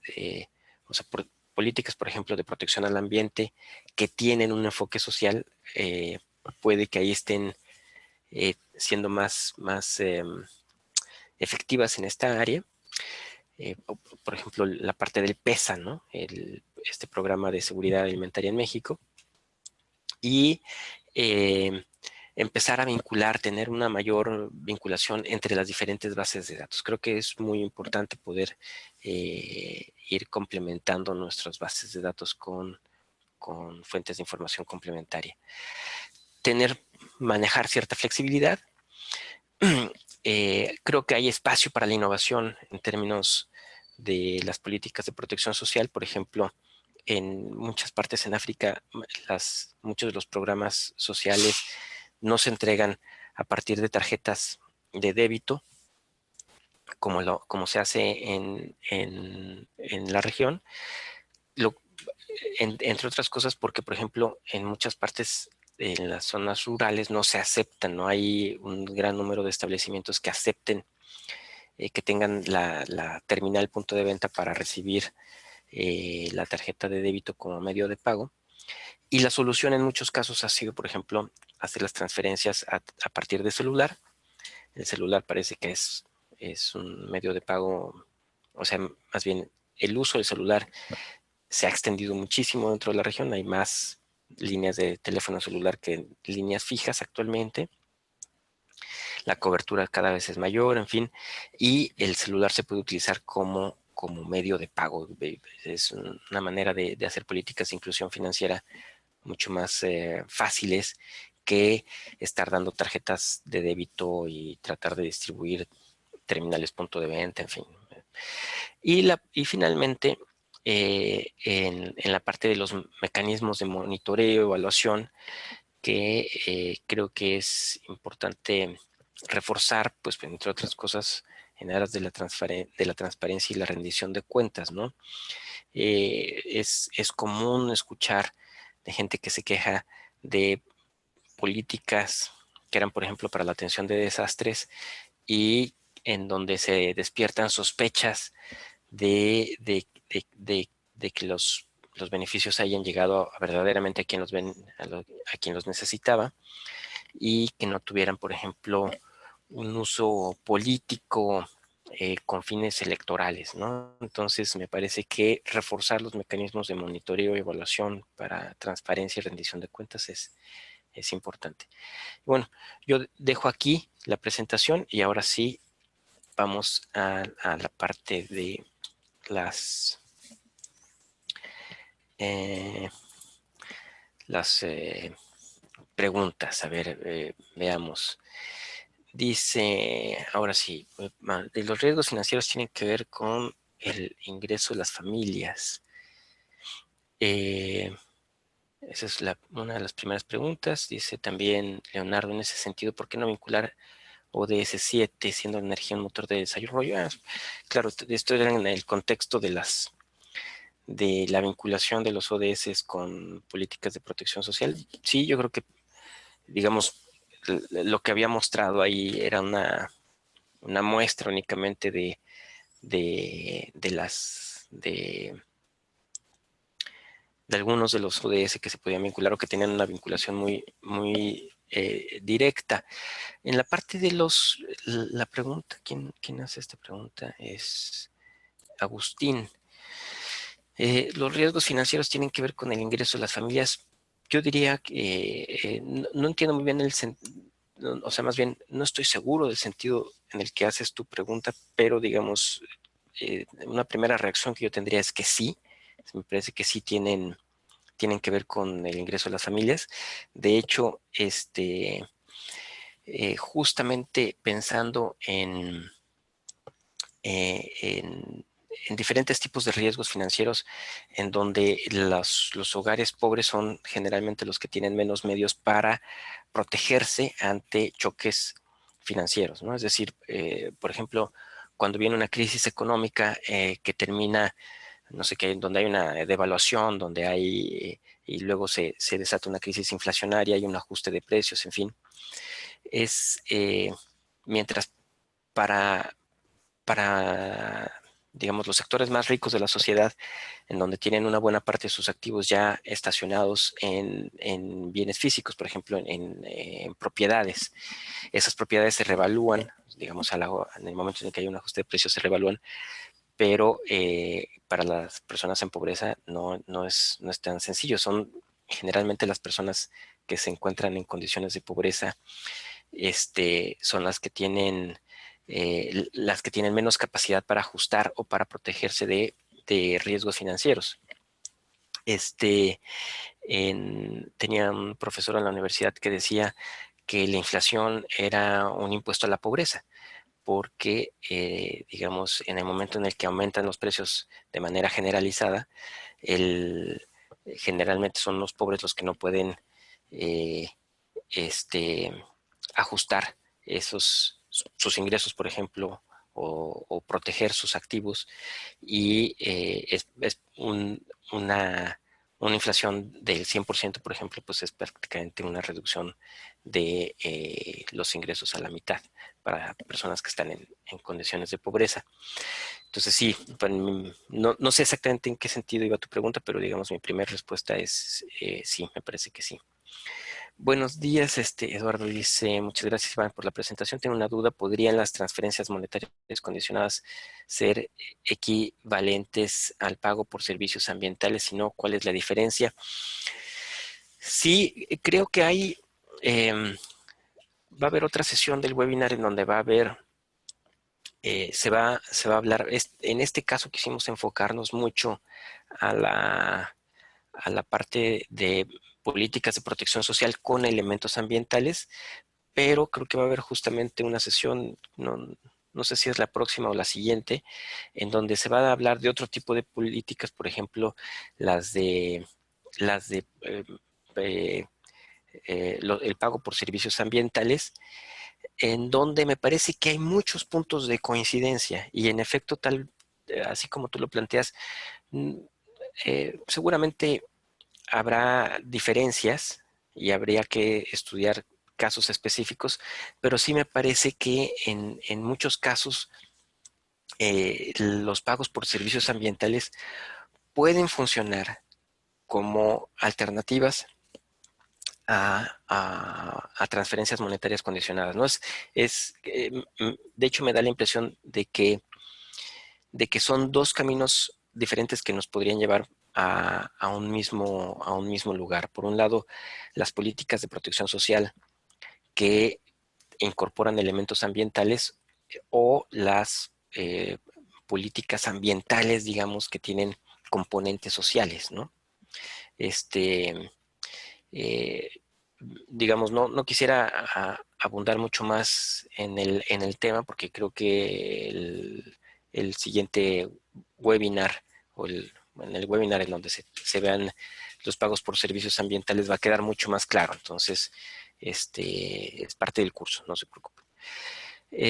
o sea, políticas, por ejemplo, de protección al ambiente que tienen un enfoque social, puede que ahí estén siendo más efectivas en esta área. Por ejemplo, la parte del PESA, ¿no? Este programa de seguridad alimentaria en México, y eh, empezar a vincular, tener una mayor vinculación entre las diferentes bases de datos. Creo que es muy importante poder ir complementando nuestras bases de datos con fuentes de información complementaria. Manejar cierta flexibilidad. Creo que hay espacio para la innovación en términos de las políticas de protección social. Por ejemplo, en muchas partes en África, muchos de los programas sociales no se entregan a partir de tarjetas de débito, como se hace en la región, lo, entre otras cosas porque, por ejemplo, en muchas partes en las zonas rurales no se aceptan, no hay un gran número de establecimientos que acepten que tengan la terminal punto de venta para recibir la tarjeta de débito como medio de pago. Y la solución en muchos casos ha sido, por ejemplo, hacer las transferencias a partir de celular. El celular parece que es un medio de pago, o sea, más bien el uso del celular se ha extendido muchísimo dentro de la región. Hay más líneas de teléfono celular que líneas fijas actualmente. La cobertura cada vez es mayor, en fin, y el celular se puede utilizar como medio de pago. Es una manera de hacer políticas de inclusión financiera mucho más fáciles que estar dando tarjetas de débito y tratar de distribuir terminales punto de venta, en fin. Y finalmente, en la parte de los mecanismos de monitoreo, evaluación, que creo que es importante reforzar, pues entre otras cosas, en aras de la transparencia y la rendición de cuentas, ¿no? Es común escuchar de gente que se queja de políticas que eran, por ejemplo, para la atención de desastres y en donde se despiertan sospechas de que los beneficios hayan llegado verdaderamente a quien a quien los necesitaba y que no tuvieran, por ejemplo, un uso político con fines electorales, ¿no? Entonces, me parece que reforzar los mecanismos de monitoreo y evaluación para transparencia y rendición de cuentas es importante. Bueno, yo dejo aquí la presentación y ahora sí vamos a la parte de las, eh, las preguntas. A ver, veamos. Dice, ahora sí, de los riesgos financieros tienen que ver con el ingreso de las familias. Eh, Esa es una de las primeras preguntas. Dice también Leonardo, en ese sentido, ¿por qué no vincular ODS 7 siendo la energía un motor de desarrollo? Claro, esto era en el contexto de la vinculación de los ODS con políticas de protección social, sí, yo creo que, digamos, lo que había mostrado ahí era una muestra únicamente de las de algunos de los ODS que se podían vincular o que tenían una vinculación muy directa. En la parte de la pregunta, ¿quién hace esta pregunta? Es Agustín. Los riesgos financieros tienen que ver con el ingreso de las familias. Yo diría que no entiendo muy bien o sea, más bien no estoy seguro del sentido en el que haces tu pregunta, pero digamos, una primera reacción que yo tendría es que sí, me parece que sí tienen que ver con el ingreso de las familias. De hecho, justamente pensando eh, en, en diferentes tipos de riesgos financieros, en donde los hogares pobres son generalmente los que tienen menos medios para protegerse ante choques financieros, ¿no? Es decir, por ejemplo, cuando viene una crisis económica que termina, no sé qué, donde hay una devaluación, donde hay, y luego se desata una crisis inflacionaria, hay un ajuste de precios, en fin, es mientras para, para, digamos, los sectores más ricos de la sociedad, en donde tienen una buena parte de sus activos ya estacionados en bienes físicos, por ejemplo, en propiedades. Esas propiedades se revalúan, digamos, en el momento en que hay un ajuste de precios se revalúan, pero para las personas en pobreza no es tan sencillo. Son generalmente las personas que se encuentran en condiciones de pobreza, son las que tienen menos capacidad para ajustar o para protegerse de riesgos financieros. Tenía un profesor en la universidad que decía que la inflación era un impuesto a la pobreza, porque, digamos, en el momento en el que aumentan los precios de manera generalizada, generalmente son los pobres los que no pueden eh, este, ajustar sus ingresos, por ejemplo, o proteger sus activos, y es una inflación del 100%, por ejemplo, pues es prácticamente una reducción de los ingresos a la mitad para personas que están en condiciones de pobreza. Entonces sí, no sé exactamente en qué sentido iba tu pregunta, pero digamos mi primera respuesta es sí, me parece que sí. Buenos días, Eduardo dice, muchas gracias Iván por la presentación. Tengo una duda, ¿podrían las transferencias monetarias condicionadas ser equivalentes al pago por servicios ambientales? Si no, ¿cuál es la diferencia? Sí, creo que va a haber otra sesión del webinar en donde va a haber, se va a hablar, en este caso quisimos enfocarnos mucho a la parte de políticas de protección social con elementos ambientales, pero creo que va a haber justamente una sesión, no sé si es la próxima o la siguiente, en donde se va a hablar de otro tipo de políticas, por ejemplo, las de eh, el pago por servicios ambientales, en donde me parece que hay muchos puntos de coincidencia y en efecto, así como tú lo planteas, mm, seguramente habrá diferencias y habría que estudiar casos específicos, pero sí me parece que en muchos casos los pagos por servicios ambientales pueden funcionar como alternativas a transferencias monetarias condicionadas, ¿no? De hecho, me da la impresión de que son dos caminos diferentes que nos podrían llevar a un mismo lugar. Por un lado, las políticas de protección social que incorporan elementos ambientales, o las políticas ambientales, digamos, que tienen componentes sociales, ¿no? Este, eh, digamos, no quisiera abundar mucho más en el tema, porque creo que el siguiente webinar, en el webinar en donde se vean los pagos por servicios ambientales, va a quedar mucho más claro. Entonces, es parte del curso, no se preocupe.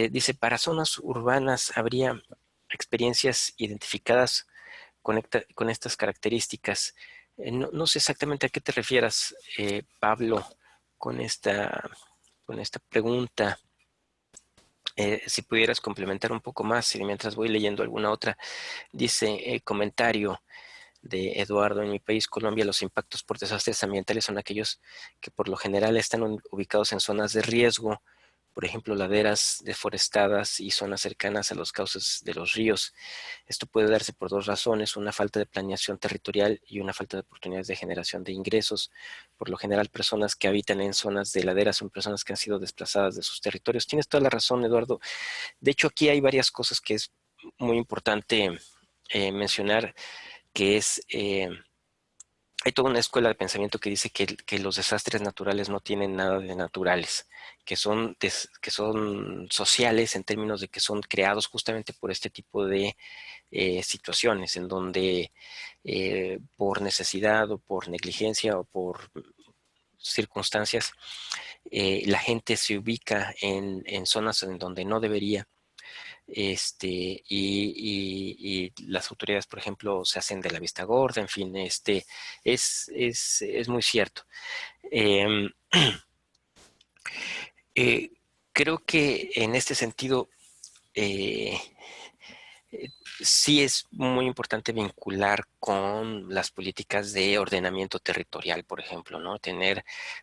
Dice, para zonas urbanas habría experiencias identificadas con estas características. No sé exactamente a qué te refieras, Pablo, con esta pregunta. Si pudieras complementar un poco más y mientras voy leyendo alguna otra. Dice, comentario de Eduardo: en mi país, Colombia, los impactos por desastres ambientales son aquellos que por lo general están ubicados en zonas de riesgo, por ejemplo, laderas deforestadas y zonas cercanas a los cauces de los ríos. Esto puede darse por dos razones: una falta de planeación territorial y una falta de oportunidades de generación de ingresos. Por lo general, personas que habitan en zonas de laderas son personas que han sido desplazadas de sus territorios. Tienes toda la razón, Eduardo. De hecho, aquí hay varias cosas que es muy importante mencionar, que es, hay toda una escuela de pensamiento que dice que los desastres naturales no tienen nada de naturales, que son sociales en términos de que son creados justamente por este tipo de situaciones en donde por necesidad o por negligencia o por circunstancias, la gente se ubica en zonas en donde no debería, y las autoridades, por ejemplo, se hacen de la vista gorda. En fin, es muy cierto. Eh, eh, Creo que en este sentido, eh, sí es muy importante vincular con las políticas de ordenamiento territorial, por ejemplo, ¿no?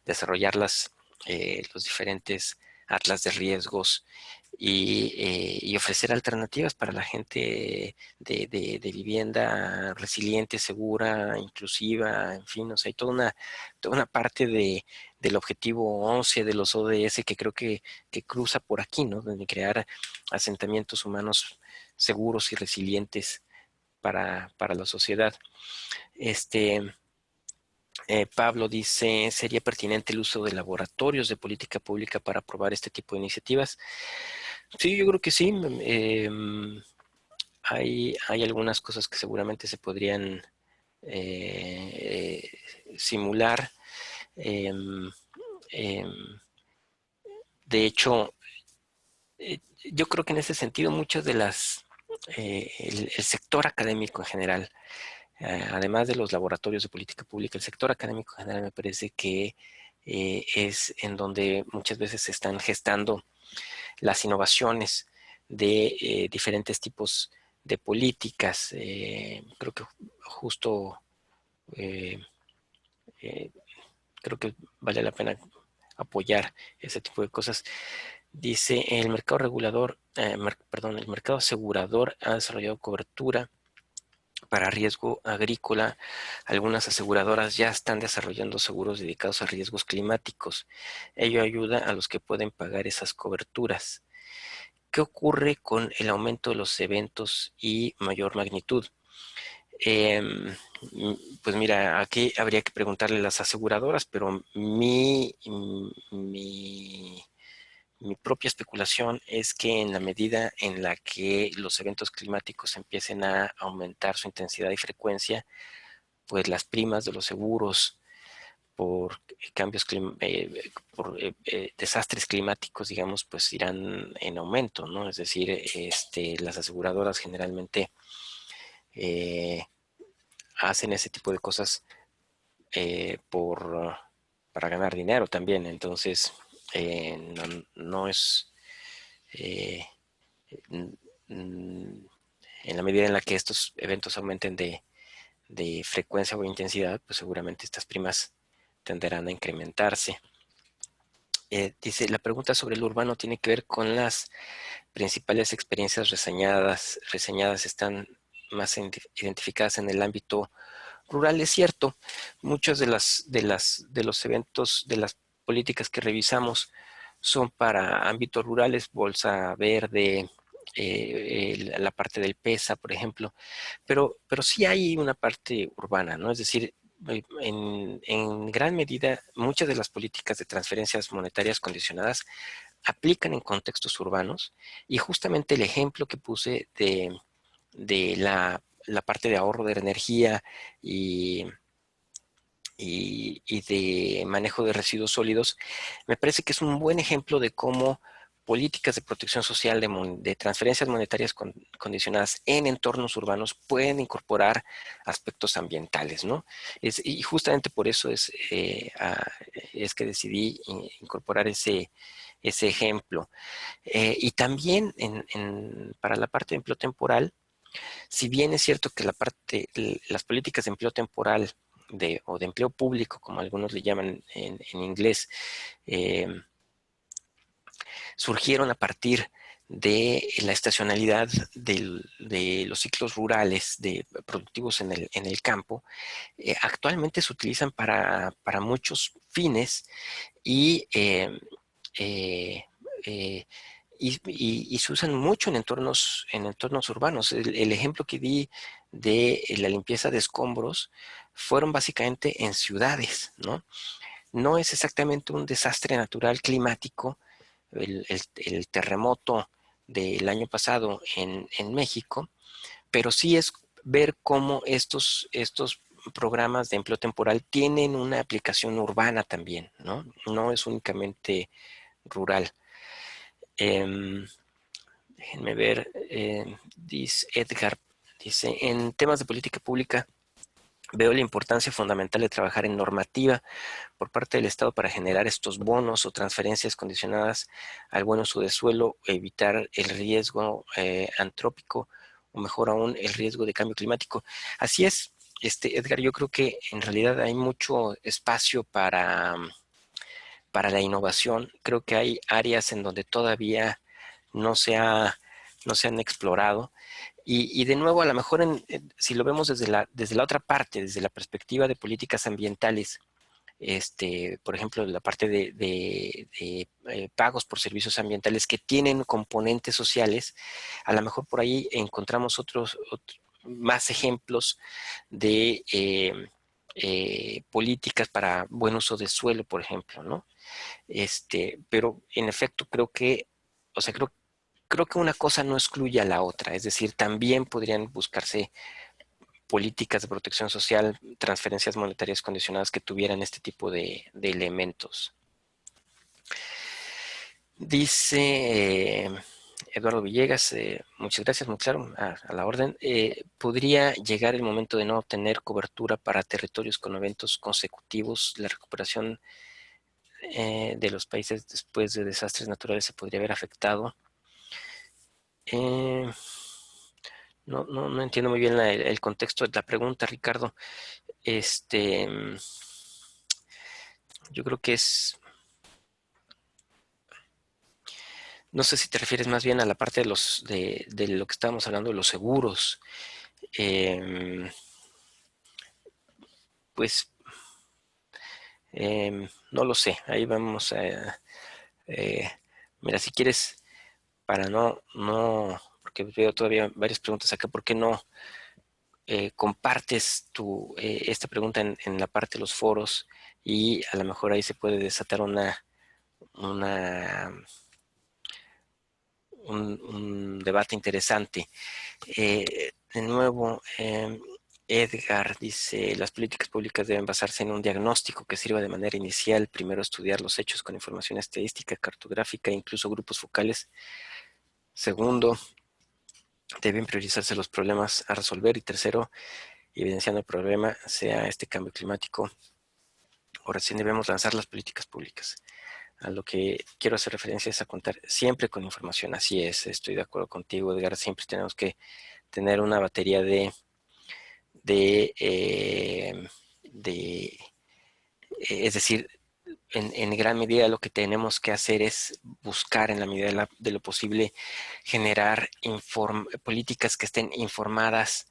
Desarrollar los diferentes atlas de riesgos y ofrecer alternativas para la gente de vivienda resiliente, segura, inclusiva. En fin, o sea, hay toda una parte del objetivo 11 de los ODS que creo que cruza por aquí, ¿no? De crear asentamientos humanos seguros y resilientes para la sociedad. Este, Pablo dice, ¿sería pertinente el uso de laboratorios de política pública para aprobar este tipo de iniciativas? Sí, yo creo que sí. Hay algunas cosas que seguramente se podrían eh, simular. Eh, eh, de hecho, yo creo que en ese sentido muchas el sector académico en general, además de los laboratorios de política pública, el sector académico en general me parece que es en donde muchas veces se están gestando las innovaciones de diferentes tipos de políticas. Creo que justo, eh, eh, creo que vale la pena apoyar ese tipo de cosas. Dice, el mercado asegurador ha desarrollado cobertura para riesgo agrícola. Algunas aseguradoras ya están desarrollando seguros dedicados a riesgos climáticos. Ello ayuda a los que pueden pagar esas coberturas. ¿Qué ocurre con el aumento de los eventos y mayor magnitud? Eh, pues mira, aquí habría que preguntarle a las aseguradoras, pero mi propia especulación es que en la medida en la que los eventos climáticos empiecen a aumentar su intensidad y frecuencia, pues las primas de los seguros por desastres climáticos, digamos, pues irán en aumento, ¿no? Es decir, las aseguradoras generalmente eh, hacen ese tipo de cosas eh, por, para ganar dinero también. Entonces, no es... eh, en la medida en la que estos eventos aumenten de frecuencia o intensidad, pues seguramente estas primas tenderán a incrementarse. Dice, la pregunta sobre el urbano tiene que ver con las principales experiencias reseñadas están más identificadas en el ámbito rural. Es cierto, muchos de los eventos, de las políticas que revisamos son para ámbitos rurales, Bolsa Verde, la parte del PESA, por ejemplo, pero sí hay una parte urbana, ¿no? Es decir, en gran medida, muchas de las políticas de transferencias monetarias condicionadas aplican en contextos urbanos, y justamente el ejemplo que puse de la parte de ahorro de energía y, y de manejo de residuos sólidos, me parece que es un buen ejemplo de cómo políticas de protección social, de transferencias monetarias condicionadas en entornos urbanos pueden incorporar aspectos ambientales, ¿no? Y justamente por eso es que decidí incorporar ese ejemplo. Y también para la parte de empleo temporal, si bien es cierto que las políticas de empleo temporal o de empleo público, como algunos le llaman en inglés, eh, surgieron a partir de la estacionalidad de los ciclos rurales productivos en el campo, actualmente se utilizan para muchos fines y, eh, eh, y se usan mucho en entornos urbanos. El ejemplo que di de la limpieza de escombros fueron básicamente en ciudades, ¿no? No es exactamente un desastre natural climático, el terremoto del año pasado en México, pero sí es ver cómo estos programas de empleo temporal tienen una aplicación urbana también, ¿no? No es únicamente rural. Déjenme ver, dice Edgar, dice, en temas de política pública veo la importancia fundamental de trabajar en normativa por parte del Estado para generar estos bonos o transferencias condicionadas al buen uso de suelo, evitar el riesgo antrópico o mejor aún el riesgo de cambio climático. Así es, Edgar, yo creo que en realidad hay mucho espacio para la innovación. Creo que hay áreas en donde todavía no se no se han explorado. Y de nuevo, a lo mejor si lo vemos desde la otra parte, desde la perspectiva de políticas ambientales, por ejemplo, la parte de pagos por servicios ambientales que tienen componentes sociales, a lo mejor por ahí encontramos más ejemplos de políticas para buen uso de suelo, por ejemplo, ¿no? Pero en efecto o sea, creo que una cosa no excluye a la otra, es decir, también podrían buscarse políticas de protección social, transferencias monetarias condicionadas que tuvieran este tipo de elementos. Dice Eduardo Villegas, muchas gracias, muy claro, a la orden. ¿Podría llegar el momento de no obtener cobertura para territorios con eventos consecutivos? La recuperación de los países después de desastres naturales se podría ver afectado. Eh, no entiendo muy bien el contexto de la pregunta, Ricardo. Este, yo creo que no sé si te refieres más bien a la parte de lo que estábamos hablando de los seguros. Eh, pues no lo sé, ahí vamos a... eh, mira, si quieres, para porque veo todavía varias preguntas acá, ¿por qué no compartes esta pregunta en la parte de los foros y a lo mejor ahí se puede desatar una, un debate interesante. De nuevo, Edgar dice, las políticas públicas deben basarse en un diagnóstico que sirva de manera inicial, primero estudiar los hechos con información estadística, cartográfica, incluso grupos focales. Segundo, deben priorizarse los problemas a resolver. Y tercero, evidenciando el problema, sea este cambio climático, o recién debemos lanzar las políticas públicas. A lo que quiero hacer referencia es a contar siempre con información. Así es, estoy de acuerdo contigo, Edgar, siempre tenemos que tener una batería de, eh, de es decir, en gran medida lo que tenemos que hacer es buscar en la medida de lo posible generar políticas que estén informadas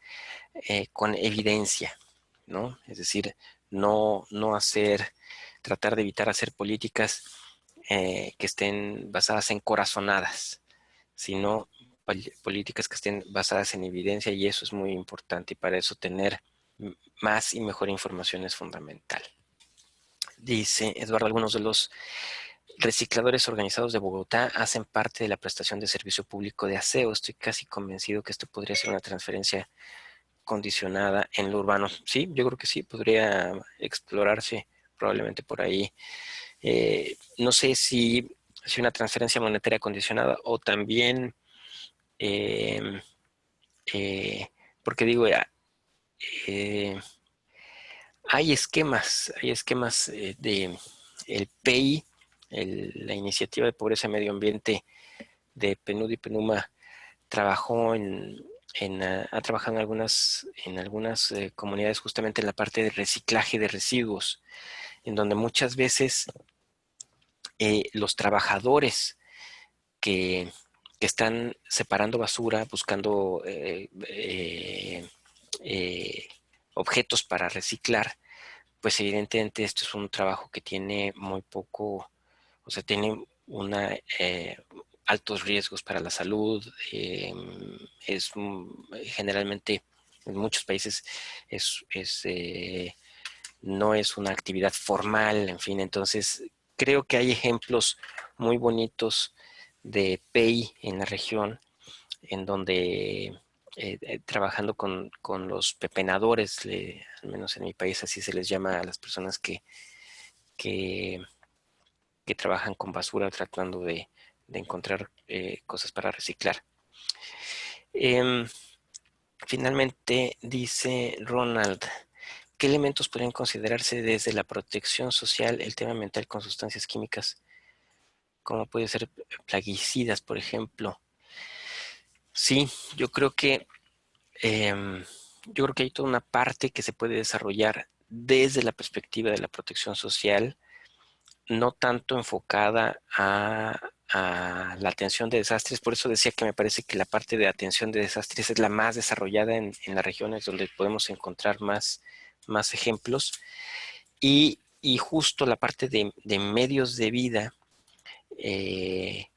con evidencia, ¿no? Es decir, no tratar de evitar hacer políticas que estén basadas en corazonadas, sino políticas que estén basadas en evidencia y eso es muy importante y para eso tener más y mejor información es fundamental. Dice Eduardo, algunos de los recicladores organizados de Bogotá hacen parte de la prestación de servicio público de aseo. Estoy casi convencido que esto podría ser una transferencia condicionada en lo urbano. Sí, yo creo que sí, podría explorarse probablemente por ahí. No sé así una transferencia monetaria condicionada o también, eh, porque digo, eh, hay esquemas de el PEI, la Iniciativa de Pobreza y Medio Ambiente de PNUD y PENUMA trabajó ha trabajado en algunas comunidades justamente en la parte de reciclaje de residuos, en donde muchas veces los trabajadores que, que están separando basura, buscando objetos para reciclar, pues evidentemente esto es un trabajo que tiene muy poco, o sea, tiene altos riesgos para la salud, es generalmente en muchos países no es una actividad formal, en fin, entonces creo que hay ejemplos muy bonitos de PEI en la región, en donde trabajando con los pepenadores, al menos en mi país así se les llama a las personas que, que trabajan con basura tratando de encontrar cosas para reciclar. Finalmente dice Ronald, ¿qué elementos podrían considerarse desde la protección social el tema ambiental con sustancias químicas? ¿Cómo puede ser plaguicidas, por ejemplo? Sí, yo creo que hay toda una parte que se puede desarrollar desde la perspectiva de la protección social, no tanto enfocada a la atención de desastres. Por eso decía que me parece que la parte de atención de desastres es la más desarrollada en las regiones donde podemos encontrar más ejemplos. Y justo la parte de medios de vida eh,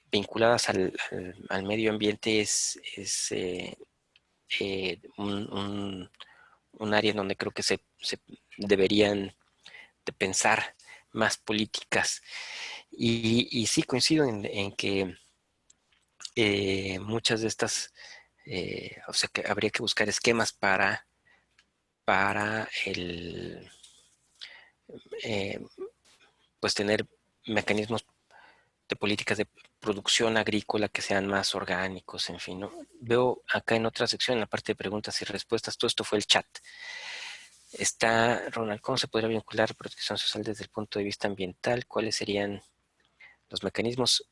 vinculadas al medio ambiente es un área en donde creo que se deberían de pensar más políticas. Y sí coincido en que muchas de estas, o sea, que habría que buscar esquemas para eh, pues tener mecanismos de políticas de producción agrícola que sean más orgánicos, en fin, ¿no? Veo acá en otra sección, en la parte de preguntas y respuestas, todo esto fue el chat. Está, Ronald, ¿cómo se podría vincular protección social desde el punto de vista ambiental? ¿Cuáles serían los mecanismos?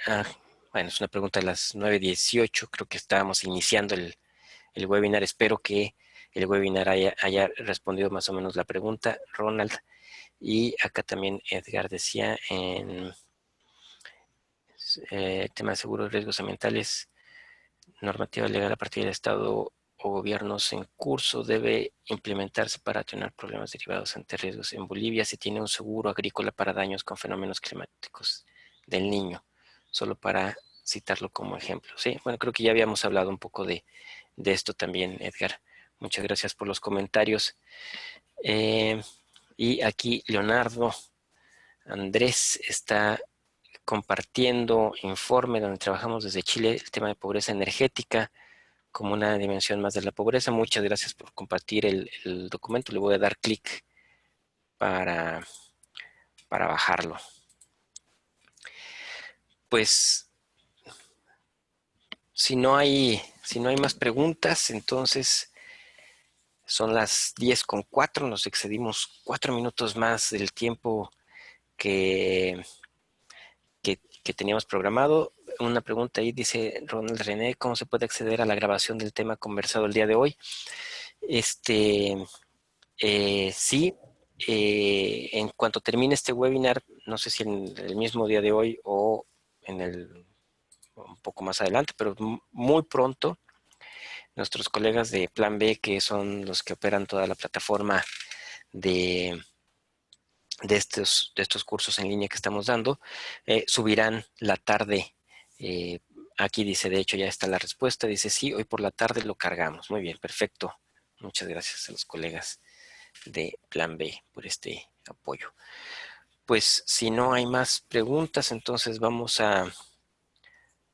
Ah, bueno, es una pregunta de las 9:18, creo que estábamos iniciando el webinar, espero que el webinar haya respondido más o menos la pregunta, Ronald. Y acá también Edgar decía en tema de seguros de riesgos ambientales, normativa legal a partir del Estado o gobiernos en curso debe implementarse para atenuar problemas derivados ante riesgos. En Bolivia se tiene un seguro agrícola para daños con fenómenos climáticos del Niño, solo para citarlo como ejemplo. Sí, bueno, creo que ya habíamos hablado un poco de esto también, Edgar. Muchas gracias por los comentarios. Y aquí Leonardo Andrés está compartiendo informe donde trabajamos desde Chile el tema de pobreza energética como una dimensión más de la pobreza. Muchas gracias por compartir el documento. Le voy a dar clic para bajarlo. Pues si no hay más preguntas, entonces son las 10:04, nos excedimos 4 minutos más del tiempo que teníamos programado. Una pregunta ahí dice Ronald René, ¿cómo se puede acceder a la grabación del tema conversado el día de hoy? Sí, en cuanto termine este webinar, no sé si en el mismo día de hoy o un poco más adelante, pero muy pronto, nuestros colegas de Plan B, que son los que operan toda la plataforma de estos cursos en línea que estamos dando, subirán la tarde. Aquí dice, de hecho ya está la respuesta, dice sí, hoy por la tarde lo cargamos. Muy bien, perfecto. Muchas gracias a los colegas de Plan B por este apoyo. Pues si no hay más preguntas, entonces vamos a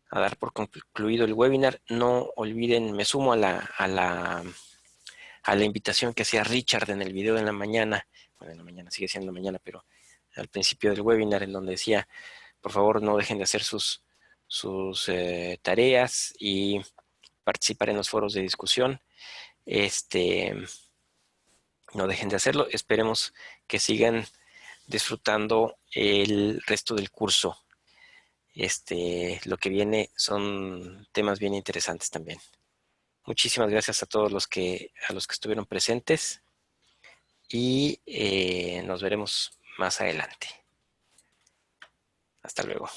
dar por concluido el webinar. No olviden, me sumo a la invitación que hacía Richard en el video de la mañana. Bueno, en la mañana sigue siendo mañana, pero al principio del webinar, en donde decía, por favor, no dejen de hacer sus tareas y participar en los foros de discusión. No dejen de hacerlo. Esperemos que sigan disfrutando el resto del curso. Lo que viene son temas bien interesantes también. Muchísimas gracias a todos los que estuvieron presentes y nos veremos más adelante. Hasta luego.